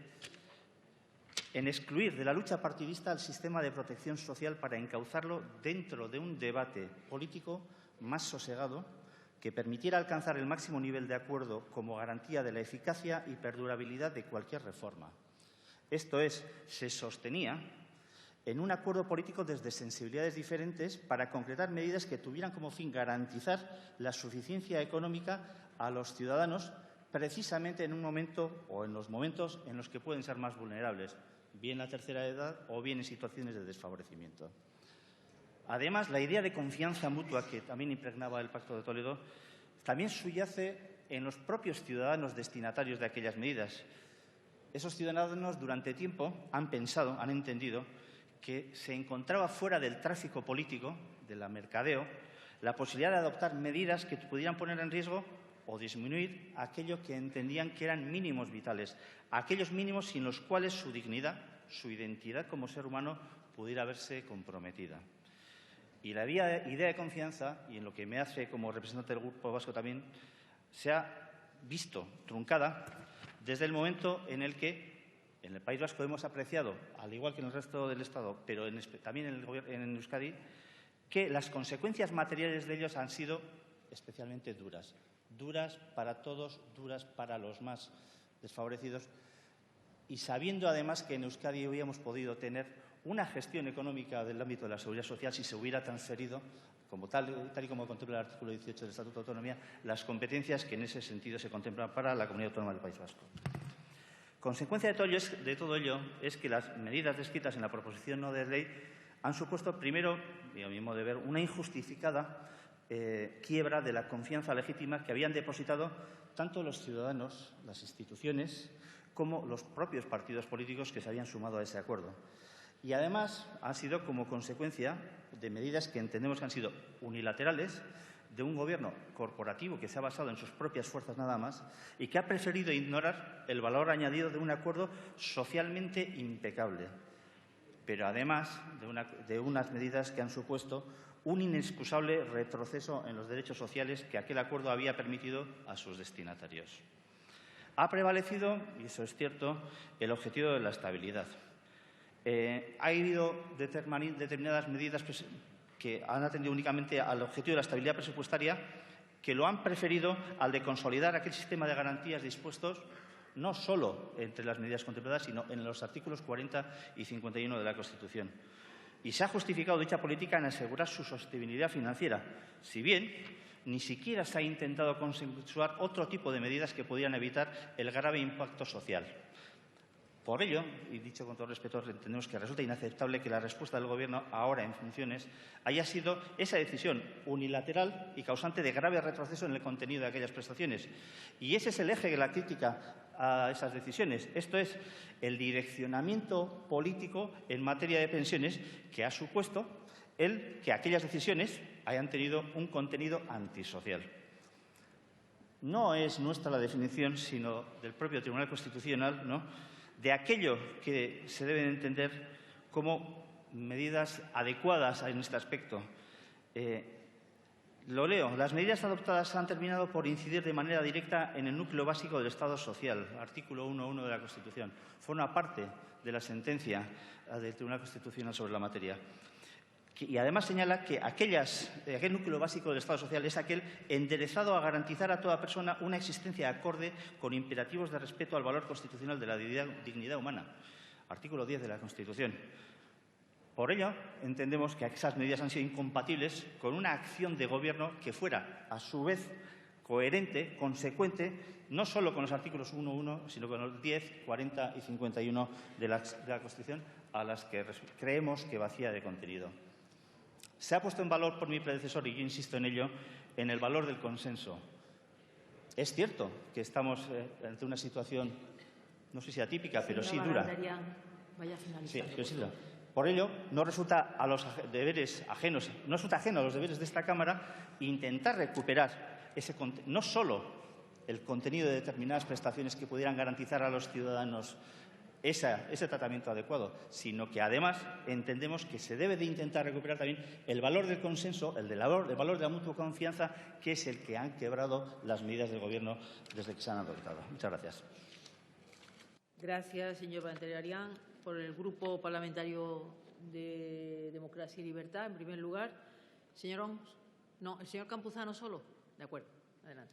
en excluir de la lucha partidista al sistema de protección social para encauzarlo dentro de un debate político más sosegado que permitiera alcanzar el máximo nivel de acuerdo como garantía de la eficacia y perdurabilidad de cualquier reforma. Esto es, se sostenía en un acuerdo político desde sensibilidades diferentes para concretar medidas que tuvieran como fin garantizar la suficiencia económica a los ciudadanos precisamente en un momento o en los momentos en los que pueden ser más vulnerables, bien la tercera edad o bien en situaciones de desfavorecimiento. Además, la idea de confianza mutua que también impregnaba el Pacto de Toledo también subyace en los propios ciudadanos destinatarios de aquellas medidas. Esos ciudadanos durante tiempo han pensado, han entendido que se encontraba fuera del tráfico político, del mercadeo, la posibilidad de adoptar medidas que pudieran poner en riesgo o disminuir aquello que entendían que eran mínimos vitales, aquellos mínimos sin los cuales su dignidad, su identidad como ser humano pudiera verse comprometida. Y la idea de confianza, y en lo que me hace como representante del Grupo Vasco también, se ha visto truncada desde el momento en el que en el País Vasco hemos apreciado, al igual que en el resto del Estado, pero también en Euskadi, que las consecuencias materiales de ellos han sido especialmente duras. Duras para todos, duras para los más desfavorecidos. Y sabiendo además que en Euskadi hubiéramos podido tener una gestión económica del ámbito de la seguridad social si se hubiera transferido, como tal y como contempla el artículo 18 del Estatuto de Autonomía, las competencias que en ese sentido se contemplan para la Comunidad Autónoma del País Vasco. Consecuencia de todo ello es que las medidas descritas en la proposición no de ley han supuesto, primero, y a mi modo de ver, una injustificada quiebra de la confianza legítima que habían depositado tanto los ciudadanos, las instituciones, como los propios partidos políticos que se habían sumado a ese acuerdo. Y además ha sido como consecuencia de medidas que entendemos que han sido unilaterales, de un gobierno corporativo que se ha basado en sus propias fuerzas nada más y que ha preferido ignorar el valor añadido de un acuerdo socialmente impecable, pero además de unas medidas que han supuesto un inexcusable retroceso en los derechos sociales que aquel acuerdo había permitido a sus destinatarios. Ha prevalecido, y eso es cierto, el objetivo de la estabilidad. Ha habido determinadas medidas que han atendido únicamente al objetivo de la estabilidad presupuestaria, que lo han preferido al de consolidar aquel sistema de garantías dispuestos no solo entre las medidas contempladas, sino en los artículos 40 y 51 de la Constitución. Y se ha justificado dicha política en asegurar su sostenibilidad financiera, si bien ni siquiera se ha intentado consensuar otro tipo de medidas que pudieran evitar el grave impacto social. Por ello, y dicho con todo respeto, entendemos que resulta inaceptable que la respuesta del Gobierno, ahora en funciones, haya sido esa decisión unilateral y causante de grave retroceso en el contenido de aquellas prestaciones. Y ese es el eje de la crítica a esas decisiones. Esto es, el direccionamiento político en materia de pensiones que ha supuesto el que aquellas decisiones hayan tenido un contenido antisocial. No es nuestra la definición, sino del propio Tribunal Constitucional, ¿no?, de aquello que se deben entender como medidas adecuadas en este aspecto. Lo leo. Las medidas adoptadas han terminado por incidir de manera directa en el núcleo básico del Estado social, artículo 1.1 de la Constitución. Forma parte de la sentencia del Tribunal Constitucional sobre la materia. Y además señala que aquel núcleo básico del Estado social es aquel enderezado a garantizar a toda persona una existencia acorde con imperativos de respeto al valor constitucional de la dignidad humana. artículo 10 de la Constitución. Por ello, entendemos que esas medidas han sido incompatibles con una acción de Gobierno que fuera, a su vez, coherente, consecuente, no solo con los artículos 1.1, sino con los 10, 40 y 51 de la Constitución, a las que creemos que vacía de contenido. Se ha puesto en valor por mi predecesor, y yo insisto en ello, en el valor del consenso. Es cierto que estamos ante una situación, no sé si atípica, pero sí dura. Sí, pero sí dura. Por ello, no resulta a los deberes ajenos, no resulta ajeno a los deberes de esta Cámara intentar recuperar no solo el contenido de determinadas prestaciones que pudieran garantizar a los ciudadanos ese tratamiento adecuado, sino que además entendemos que se debe de intentar recuperar también el valor del consenso, el valor de la mutua confianza, que es el que han quebrado las medidas del Gobierno desde que se han adoptado. Muchas gracias. Gracias, señor Valentellarián. Por el Grupo Parlamentario de Democracia y Libertad, en primer lugar. Señor Oms. No, el señor Campuzano solo. De acuerdo. Adelante.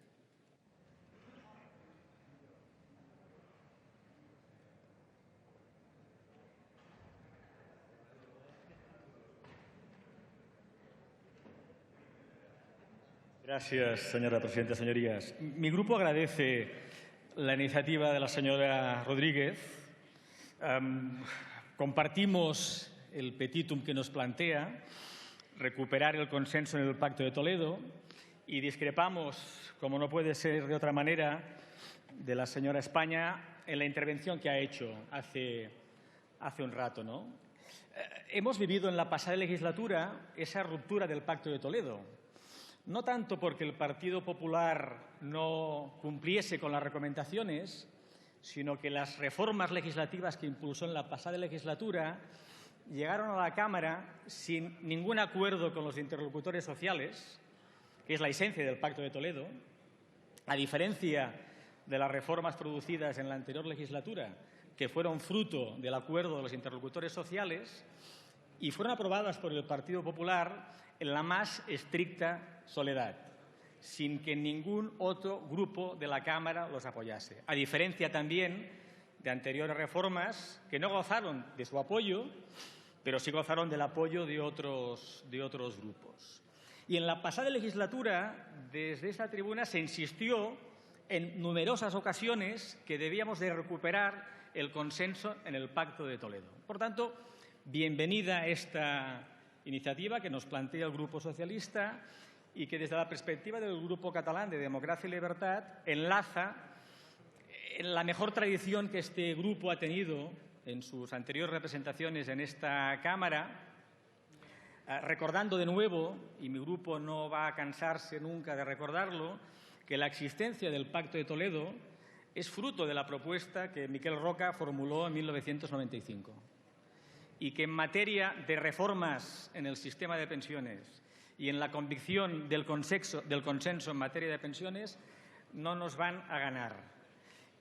Gracias, señora presidenta. Señorías, mi grupo agradece la iniciativa de la señora Rodríguez. Compartimos el petitum que nos plantea, recuperar el consenso en el Pacto de Toledo, y discrepamos, como no puede ser de otra manera, de la señora España en la intervención que ha hecho hace un rato, ¿no? Hemos vivido en la pasada legislatura esa ruptura del Pacto de Toledo, no tanto porque el Partido Popular no cumpliese con las recomendaciones, sino que las reformas legislativas que impulsó en la pasada legislatura llegaron a la Cámara sin ningún acuerdo con los interlocutores sociales, que es la esencia del Pacto de Toledo, a diferencia de las reformas producidas en la anterior legislatura, que fueron fruto del acuerdo de los interlocutores sociales y fueron aprobadas por el Partido Popular en la más estricta soledad, sin que ningún otro grupo de la Cámara los apoyase, a diferencia también de anteriores reformas que no gozaron de su apoyo, pero sí gozaron del apoyo de otros grupos. Y en la pasada legislatura, desde esa tribuna, se insistió en numerosas ocasiones que debíamos de recuperar el consenso en el Pacto de Toledo. Por tanto, bienvenida esta iniciativa que nos plantea el Grupo Socialista y que desde la perspectiva del Grupo Catalán de Democracia y Libertad enlaza en la mejor tradición que este grupo ha tenido en sus anteriores representaciones en esta Cámara, recordando de nuevo, y mi grupo no va a cansarse nunca de recordarlo, que la existencia del Pacto de Toledo es fruto de la propuesta que Miquel Roca formuló en 1995 y que en materia de reformas en el sistema de pensiones y en la convicción del consenso en materia de pensiones no nos van a ganar,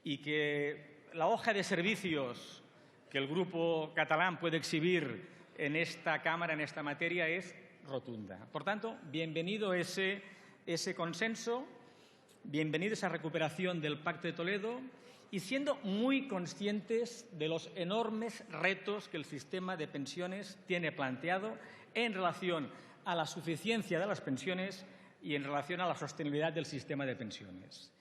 y que la hoja de servicios que el Grupo catalán puede exhibir en esta Cámara, en esta materia, es rotunda. Por tanto, bienvenido ese consenso, bienvenida esa recuperación del Pacto de Toledo, y siendo muy conscientes de los enormes retos que el sistema de pensiones tiene planteado en relación a la suficiencia de las pensiones y en relación a la sostenibilidad del sistema de pensiones.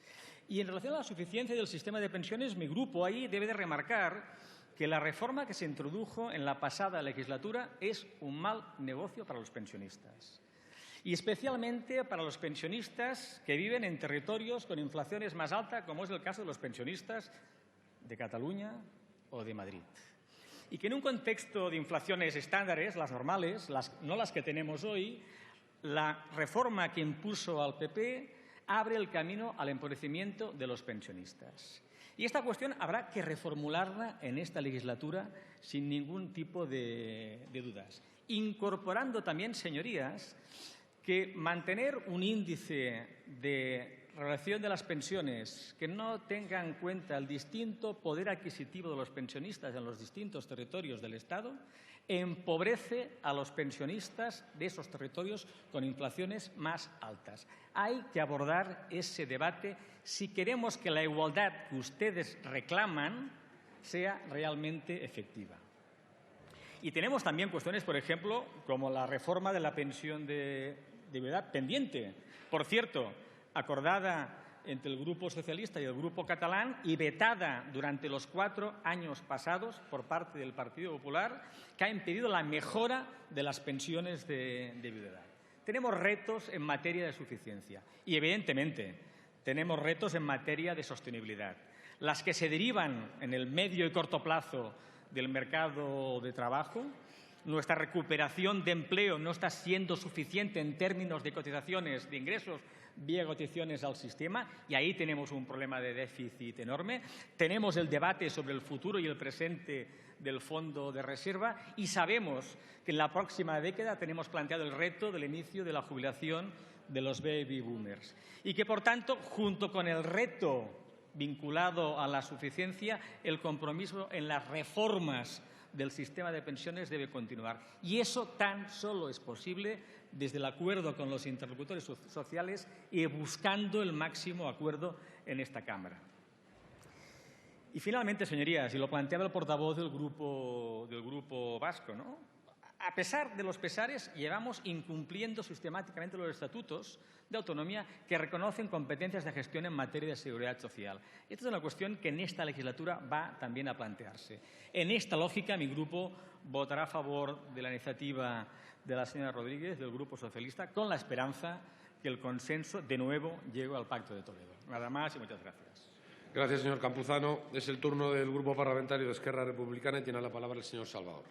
Y en relación a la suficiencia del sistema de pensiones, mi grupo ahí debe de remarcar que la reforma que se introdujo en la pasada legislatura es un mal negocio para los pensionistas, y especialmente para los pensionistas que viven en territorios con inflaciones más altas, como es el caso de los pensionistas de Cataluña o de Madrid. Y que en un contexto de inflaciones estándares, las normales, no las que tenemos hoy, la reforma que impuso al PP abre el camino al empobrecimiento de los pensionistas. Y esta cuestión habrá que reformularla en esta legislatura sin ningún tipo de dudas, incorporando también, señorías, que mantener un índice de relación de las pensiones que no tenga en cuenta el distinto poder adquisitivo de los pensionistas en los distintos territorios del Estado empobrece a los pensionistas de esos territorios con inflaciones más altas. Hay que abordar ese debate si queremos que la igualdad que ustedes reclaman sea realmente efectiva. Y tenemos también cuestiones, por ejemplo, como la reforma de la pensión de viudedad pendiente. Por cierto, acordada entre el Grupo Socialista y el Grupo Catalán y vetada durante los 4 años pasados por parte del Partido Popular, que ha impedido la mejora de las pensiones de viudedad. Tenemos retos en materia de suficiencia y, evidentemente, tenemos retos en materia de sostenibilidad. Las que se derivan en el medio y corto plazo del mercado de trabajo. Nuestra recuperación de empleo no está siendo suficiente en términos de cotizaciones, de ingresos vía cotizaciones al sistema, y ahí tenemos un problema de déficit enorme. Tenemos el debate sobre el futuro y el presente del Fondo de Reserva y sabemos que en la próxima década tenemos planteado el reto del inicio de la jubilación de los baby boomers y que, por tanto, junto con el reto vinculado a la suficiencia, el compromiso en las reformas del sistema de pensiones debe continuar. Y eso tan solo es posible desde el acuerdo con los interlocutores sociales y buscando el máximo acuerdo en esta Cámara. Y finalmente, señorías, y lo planteaba el portavoz del grupo vasco, ¿no? A pesar de los pesares, llevamos incumpliendo sistemáticamente los estatutos de autonomía que reconocen competencias de gestión en materia de seguridad social. Esta es una cuestión que en esta legislatura va también a plantearse. En esta lógica, mi grupo votará a favor de la iniciativa de la señora Rodríguez, del Grupo Socialista, con la esperanza que el consenso de nuevo llegue al Pacto de Toledo. Nada más y muchas gracias. Gracias, señor Campuzano. Es el turno del Grupo Parlamentario de Esquerra Republicana y tiene la palabra el señor Salvador.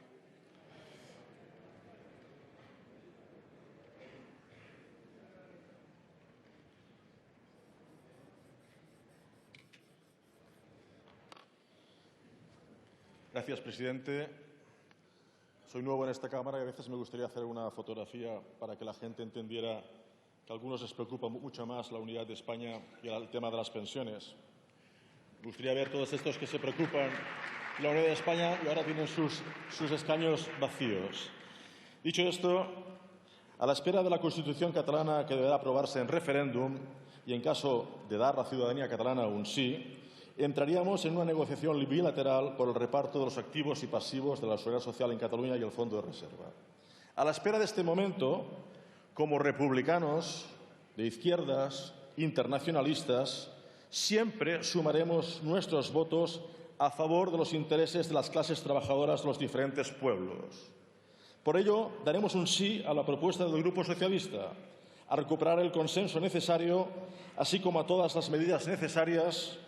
Gracias, presidente. Soy nuevo en esta Cámara y a veces me gustaría hacer una fotografía para que la gente entendiera que a algunos les preocupa mucho más la unidad de España que el tema de las pensiones. Me gustaría ver todos estos que se preocupan de la unidad de España y ahora tienen sus escaños vacíos. Dicho esto, a la espera de la Constitución catalana que deberá aprobarse en referéndum y en caso de dar a la ciudadanía catalana un sí, entraríamos en una negociación bilateral por el reparto de los activos y pasivos de la Seguridad Social en Cataluña y el Fondo de Reserva. A la espera de este momento, como republicanos, de izquierdas, internacionalistas, siempre sumaremos nuestros votos a favor de los intereses de las clases trabajadoras de los diferentes pueblos. Por ello, daremos un sí a la propuesta del Grupo Socialista, a recuperar el consenso necesario, así como a todas las medidas necesarias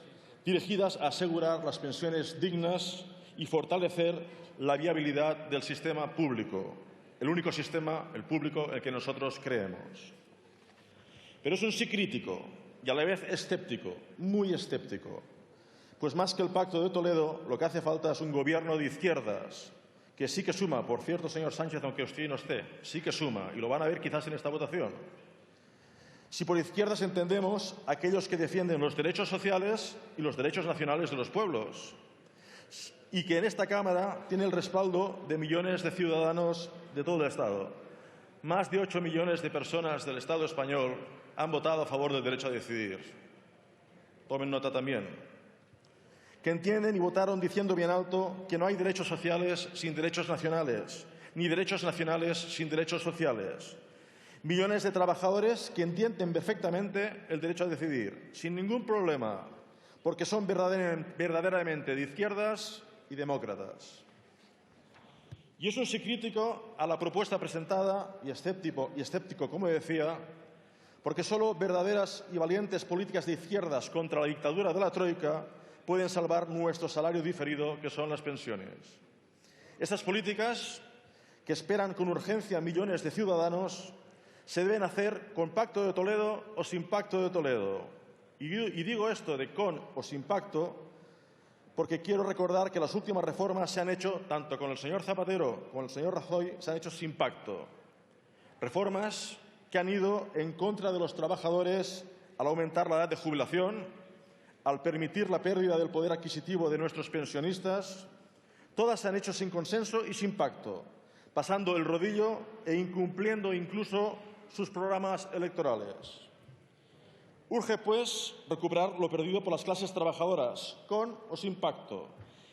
dirigidas a asegurar las pensiones dignas y fortalecer la viabilidad del sistema público, el único sistema, el público, en el que nosotros creemos. Pero es un sí crítico y a la vez escéptico, muy escéptico, pues más que el Pacto de Toledo, lo que hace falta es un gobierno de izquierdas, que sí que suma, por cierto, señor Sánchez, aunque usted no esté, sí que suma, y lo van a ver quizás en esta votación. Si por izquierdas entendemos aquellos que defienden los derechos sociales y los derechos nacionales de los pueblos, y que en esta Cámara tiene el respaldo de millones de ciudadanos de todo el Estado. Más de 8 millones de personas del Estado español han votado a favor del derecho a decidir. Tomen nota también. Que entienden y votaron diciendo bien alto que no hay derechos sociales sin derechos nacionales, ni derechos nacionales sin derechos sociales. Millones de trabajadores que entienden perfectamente el derecho a decidir, sin ningún problema, porque son verdaderamente de izquierdas y demócratas. Y es un sí crítico a la propuesta presentada y escéptico, como decía, porque solo verdaderas y valientes políticas de izquierdas contra la dictadura de la Troika pueden salvar nuestro salario diferido, que son las pensiones. Estas políticas, que esperan con urgencia a millones de ciudadanos, se deben hacer con Pacto de Toledo o sin Pacto de Toledo. Y digo esto de con o sin pacto porque quiero recordar que las últimas reformas se han hecho, tanto con el señor Zapatero como con el señor Rajoy, se han hecho sin pacto. Reformas que han ido en contra de los trabajadores al aumentar la edad de jubilación, al permitir la pérdida del poder adquisitivo de nuestros pensionistas. Todas se han hecho sin consenso y sin pacto, pasando el rodillo e incumpliendo incluso sus programas electorales. Urge, pues, recuperar lo perdido por las clases trabajadoras, con o sin pacto,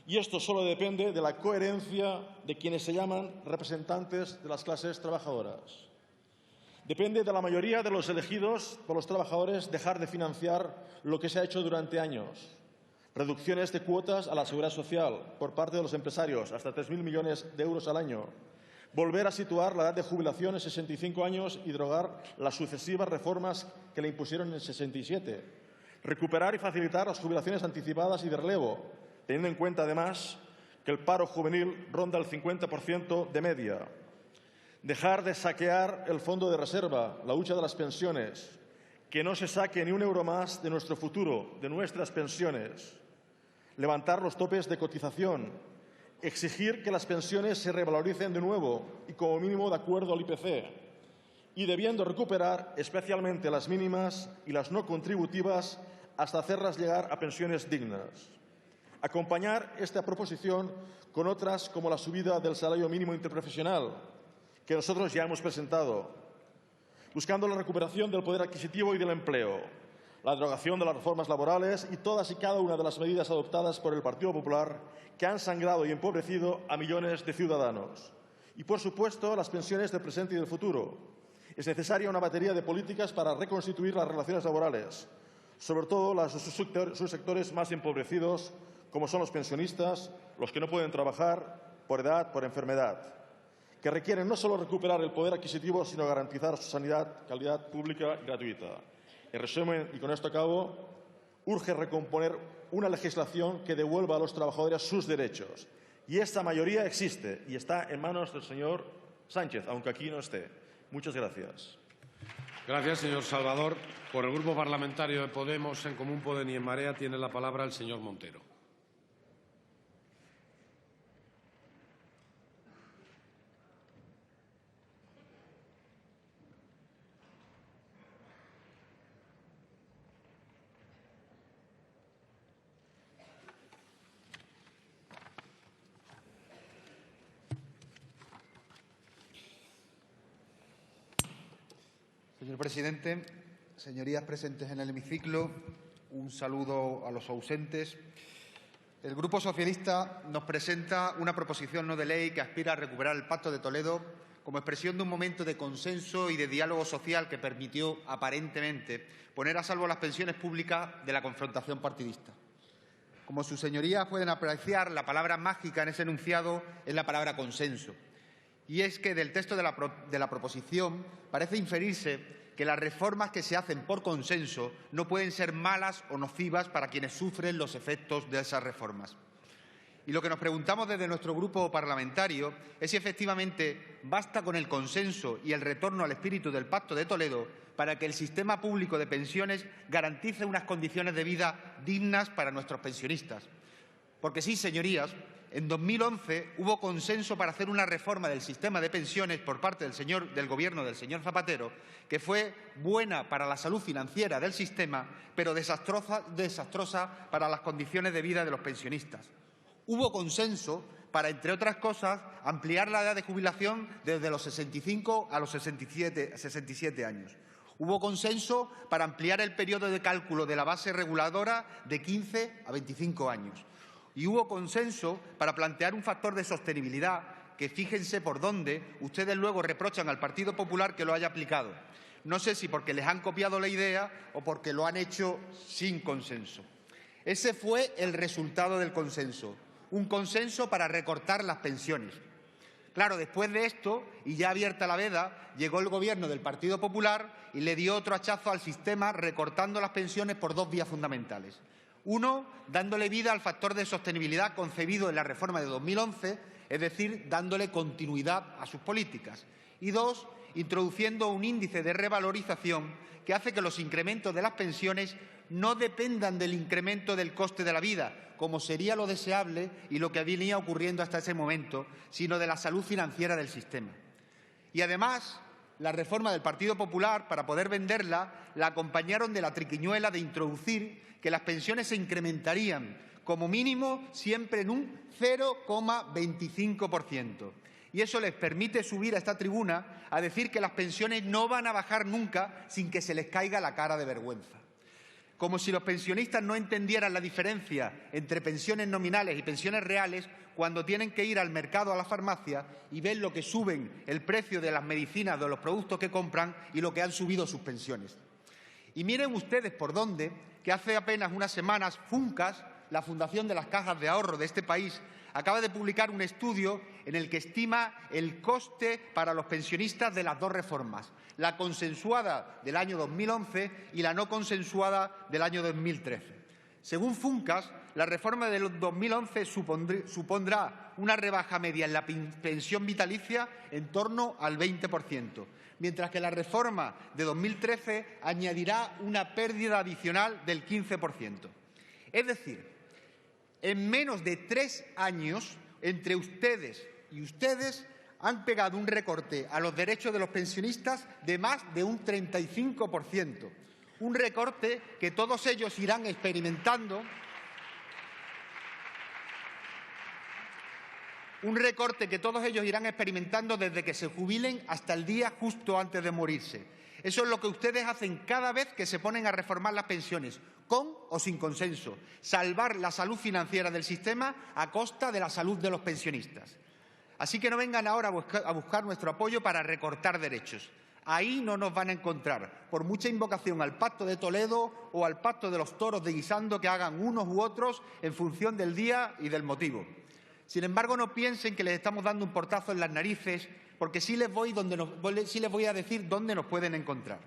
Y esto solo depende de la coherencia de quienes se llaman representantes de las clases trabajadoras. Depende de la mayoría de los elegidos por los trabajadores dejar de financiar lo que se ha hecho durante años. Reducciones de cuotas a la seguridad social por parte de los empresarios, hasta 3.000 millones de euros al año. Volver a situar la edad de jubilación en 65 años y derogar las sucesivas reformas que le impusieron en 67. Recuperar y facilitar las jubilaciones anticipadas y de relevo, teniendo en cuenta, además, que el paro juvenil ronda el 50% de media. Dejar de saquear el fondo de reserva, la hucha de las pensiones, que no se saque ni un euro más de nuestro futuro, de nuestras pensiones. Levantar los topes de cotización, exigir que las pensiones se revaloricen de nuevo y como mínimo de acuerdo al IPC, y debiendo recuperar especialmente las mínimas y las no contributivas hasta hacerlas llegar a pensiones dignas. Acompañar esta proposición con otras como la subida del salario mínimo interprofesional, que nosotros ya hemos presentado, buscando la recuperación del poder adquisitivo y del empleo, la derogación de las reformas laborales y todas y cada una de las medidas adoptadas por el Partido Popular que han sangrado y empobrecido a millones de ciudadanos. Y, por supuesto, las pensiones del presente y del futuro. Es necesaria una batería de políticas para reconstituir las relaciones laborales, sobre todo las de sus sectores más empobrecidos, como son los pensionistas, los que no pueden trabajar por edad, por enfermedad, que requieren no solo recuperar el poder adquisitivo, sino garantizar su sanidad, calidad pública y gratuita. En resumen, y con esto acabo, urge recomponer una legislación que devuelva a los trabajadores sus derechos. Y esta mayoría existe y está en manos del señor Sánchez, aunque aquí no esté. Muchas gracias. Gracias, señor Salvador. Por el Grupo Parlamentario de Podemos, En Común Podem y En Marea, tiene la palabra el señor Montero. Señor presidente, señorías presentes en el hemiciclo, un saludo a los ausentes. El Grupo Socialista nos presenta una proposición no de ley que aspira a recuperar el Pacto de Toledo como expresión de un momento de consenso y de diálogo social que permitió, aparentemente, poner a salvo las pensiones públicas de la confrontación partidista. Como sus señorías pueden apreciar, la palabra mágica en ese enunciado es la palabra consenso. Y es que del texto de la proposición parece inferirse que las reformas que se hacen por consenso no pueden ser malas o nocivas para quienes sufren los efectos de esas reformas. Y lo que nos preguntamos desde nuestro grupo parlamentario es si efectivamente basta con el consenso y el retorno al espíritu del Pacto de Toledo para que el sistema público de pensiones garantice unas condiciones de vida dignas para nuestros pensionistas. Porque sí, señorías, en 2011 hubo consenso para hacer una reforma del sistema de pensiones por parte del Gobierno del señor Zapatero, que fue buena para la salud financiera del sistema, pero desastrosa para las condiciones de vida de los pensionistas. Hubo consenso para, entre otras cosas, ampliar la edad de jubilación desde los 65 a los 67 años. Hubo consenso para ampliar el periodo de cálculo de la base reguladora de 15 a 25 años. Y hubo consenso para plantear un factor de sostenibilidad que, fíjense por dónde, ustedes luego reprochan al Partido Popular que lo haya aplicado. No sé si porque les han copiado la idea o porque lo han hecho sin consenso. Ese fue el resultado del consenso, un consenso para recortar las pensiones. Claro, después de esto, y ya abierta la veda, llegó el Gobierno del Partido Popular y le dio otro hachazo al sistema recortando las pensiones por dos vías fundamentales. Uno, dándole vida al factor de sostenibilidad concebido en la reforma de 2011, es decir, dándole continuidad a sus políticas. Y dos, introduciendo un índice de revalorización que hace que los incrementos de las pensiones no dependan del incremento del coste de la vida, como sería lo deseable y lo que venía ocurriendo hasta ese momento, sino de la salud financiera del sistema. Y además, la reforma del Partido Popular, para poder venderla, la acompañaron de la triquiñuela de introducir que las pensiones se incrementarían, como mínimo, siempre en un 0,25%. Y eso les permite subir a esta tribuna a decir que las pensiones no van a bajar nunca sin que se les caiga la cara de vergüenza. Como si los pensionistas no entendieran la diferencia entre pensiones nominales y pensiones reales cuando tienen que ir al mercado, a la farmacia, y ven lo que suben el precio de las medicinas, de los productos que compran y lo que han subido sus pensiones. Y miren ustedes por dónde, que hace apenas unas semanas Funcas, la Fundación de las Cajas de Ahorro de este país, acaba de publicar un estudio en el que estima el coste para los pensionistas de las dos reformas, la consensuada del año 2011 y la no consensuada del año 2013. Según Funcas, la reforma del 2011 supondrá una rebaja media en la pensión vitalicia en torno al 20%, mientras que la reforma de 2013 añadirá una pérdida adicional del 15%. Es decir, en menos de 3 años, entre ustedes y ustedes han pegado un recorte a los derechos de los pensionistas de más de un 35%. Un recorte que todos ellos irán experimentando. Un recorte que todos ellos irán experimentando desde que se jubilen hasta el día justo antes de morirse. Eso es lo que ustedes hacen cada vez que se ponen a reformar las pensiones, con o sin consenso. Salvar la salud financiera del sistema a costa de la salud de los pensionistas. Así que no vengan ahora a buscar nuestro apoyo para recortar derechos. Ahí no nos van a encontrar, por mucha invocación al Pacto de Toledo o al Pacto de los Toros de Guisando que hagan unos u otros en función del día y del motivo. Sin embargo, no piensen que les estamos dando un portazo en las narices, porque sí les voy a decir dónde nos pueden encontrar.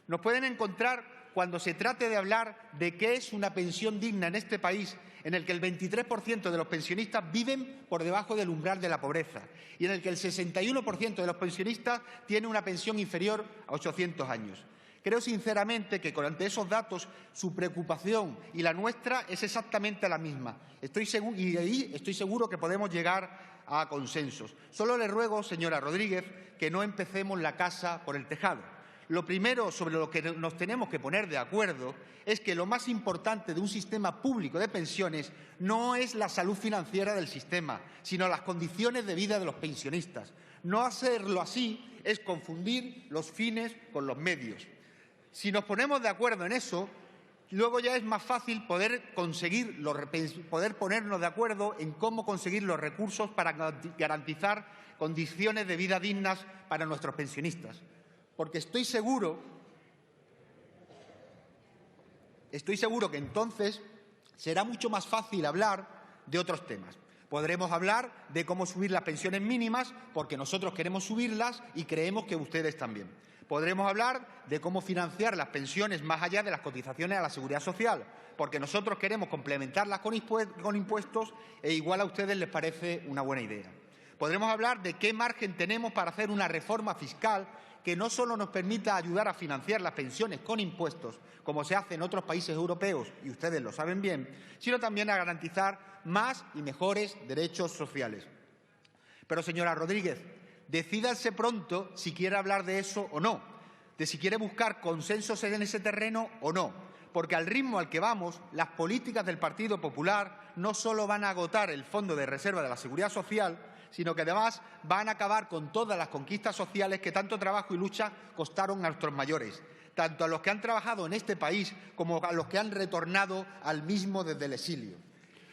Nos pueden encontrar cuando se trate de hablar de qué es una pensión digna en este país, en el que el 23% de los pensionistas viven por debajo del umbral de la pobreza y en el que el 61% de los pensionistas tiene una pensión inferior a 800 años. Creo sinceramente que ante esos datos su preocupación y la nuestra es exactamente la misma. Estoy seguro que podemos llegar a consensos. Solo le ruego, señora Rodríguez, que no empecemos la casa por el tejado. Lo primero sobre lo que nos tenemos que poner de acuerdo es que lo más importante de un sistema público de pensiones no es la salud financiera del sistema, sino las condiciones de vida de los pensionistas. No hacerlo así es confundir los fines con los medios. Si nos ponemos de acuerdo en eso, luego ya es más fácil poder ponernos de acuerdo en cómo conseguir los recursos para garantizar condiciones de vida dignas para nuestros pensionistas. Porque estoy seguro que entonces será mucho más fácil hablar de otros temas. Podremos hablar de cómo subir las pensiones mínimas, porque nosotros queremos subirlas y creemos que ustedes también. Podremos hablar de cómo financiar las pensiones más allá de las cotizaciones a la Seguridad Social, porque nosotros queremos complementarlas con impuestos e igual a ustedes les parece una buena idea. Podremos hablar de qué margen tenemos para hacer una reforma fiscal que no solo nos permita ayudar a financiar las pensiones con impuestos, como se hace en otros países europeos, y ustedes lo saben bien, sino también a garantizar más y mejores derechos sociales. Pero, señora Rodríguez, decídase pronto si quiere hablar de eso o no, de si quiere buscar consensos en ese terreno o no, porque al ritmo al que vamos, las políticas del Partido Popular no solo van a agotar el Fondo de Reserva de la Seguridad Social, sino que además van a acabar con todas las conquistas sociales que tanto trabajo y lucha costaron a nuestros mayores, tanto a los que han trabajado en este país como a los que han retornado al mismo desde el exilio.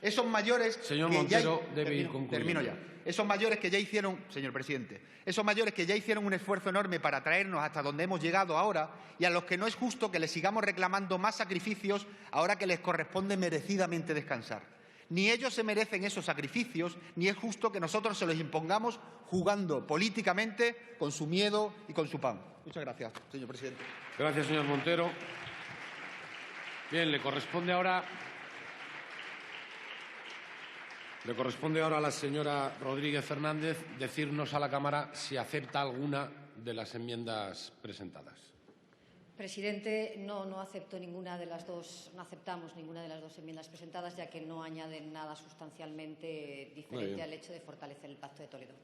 Esos mayores Señor Montero, debe ir concluyendo. Termino ya. Esos mayores que ya hicieron, señor presidente, esos mayores que ya hicieron un esfuerzo enorme para traernos hasta donde hemos llegado ahora y a los que no es justo que les sigamos reclamando más sacrificios ahora que les corresponde merecidamente descansar. Ni ellos se merecen esos sacrificios, ni es justo que nosotros se los impongamos jugando políticamente con su miedo y con su pan. Muchas gracias, señor presidente. Gracias, señor Montero. Bien, le corresponde ahora a la señora Rodríguez Fernández decirnos a la Cámara si acepta alguna de las enmiendas presentadas. Presidente, no aceptamos ninguna de las dos enmiendas presentadas, ya que no añaden nada sustancialmente diferente al hecho de fortalecer el Pacto de Toledo.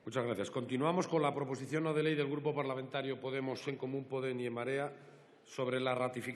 Muchas gracias. Continuamos con la proposición no de ley del Grupo Parlamentario Podemos, En Común Podem y En Marea sobre la ratificación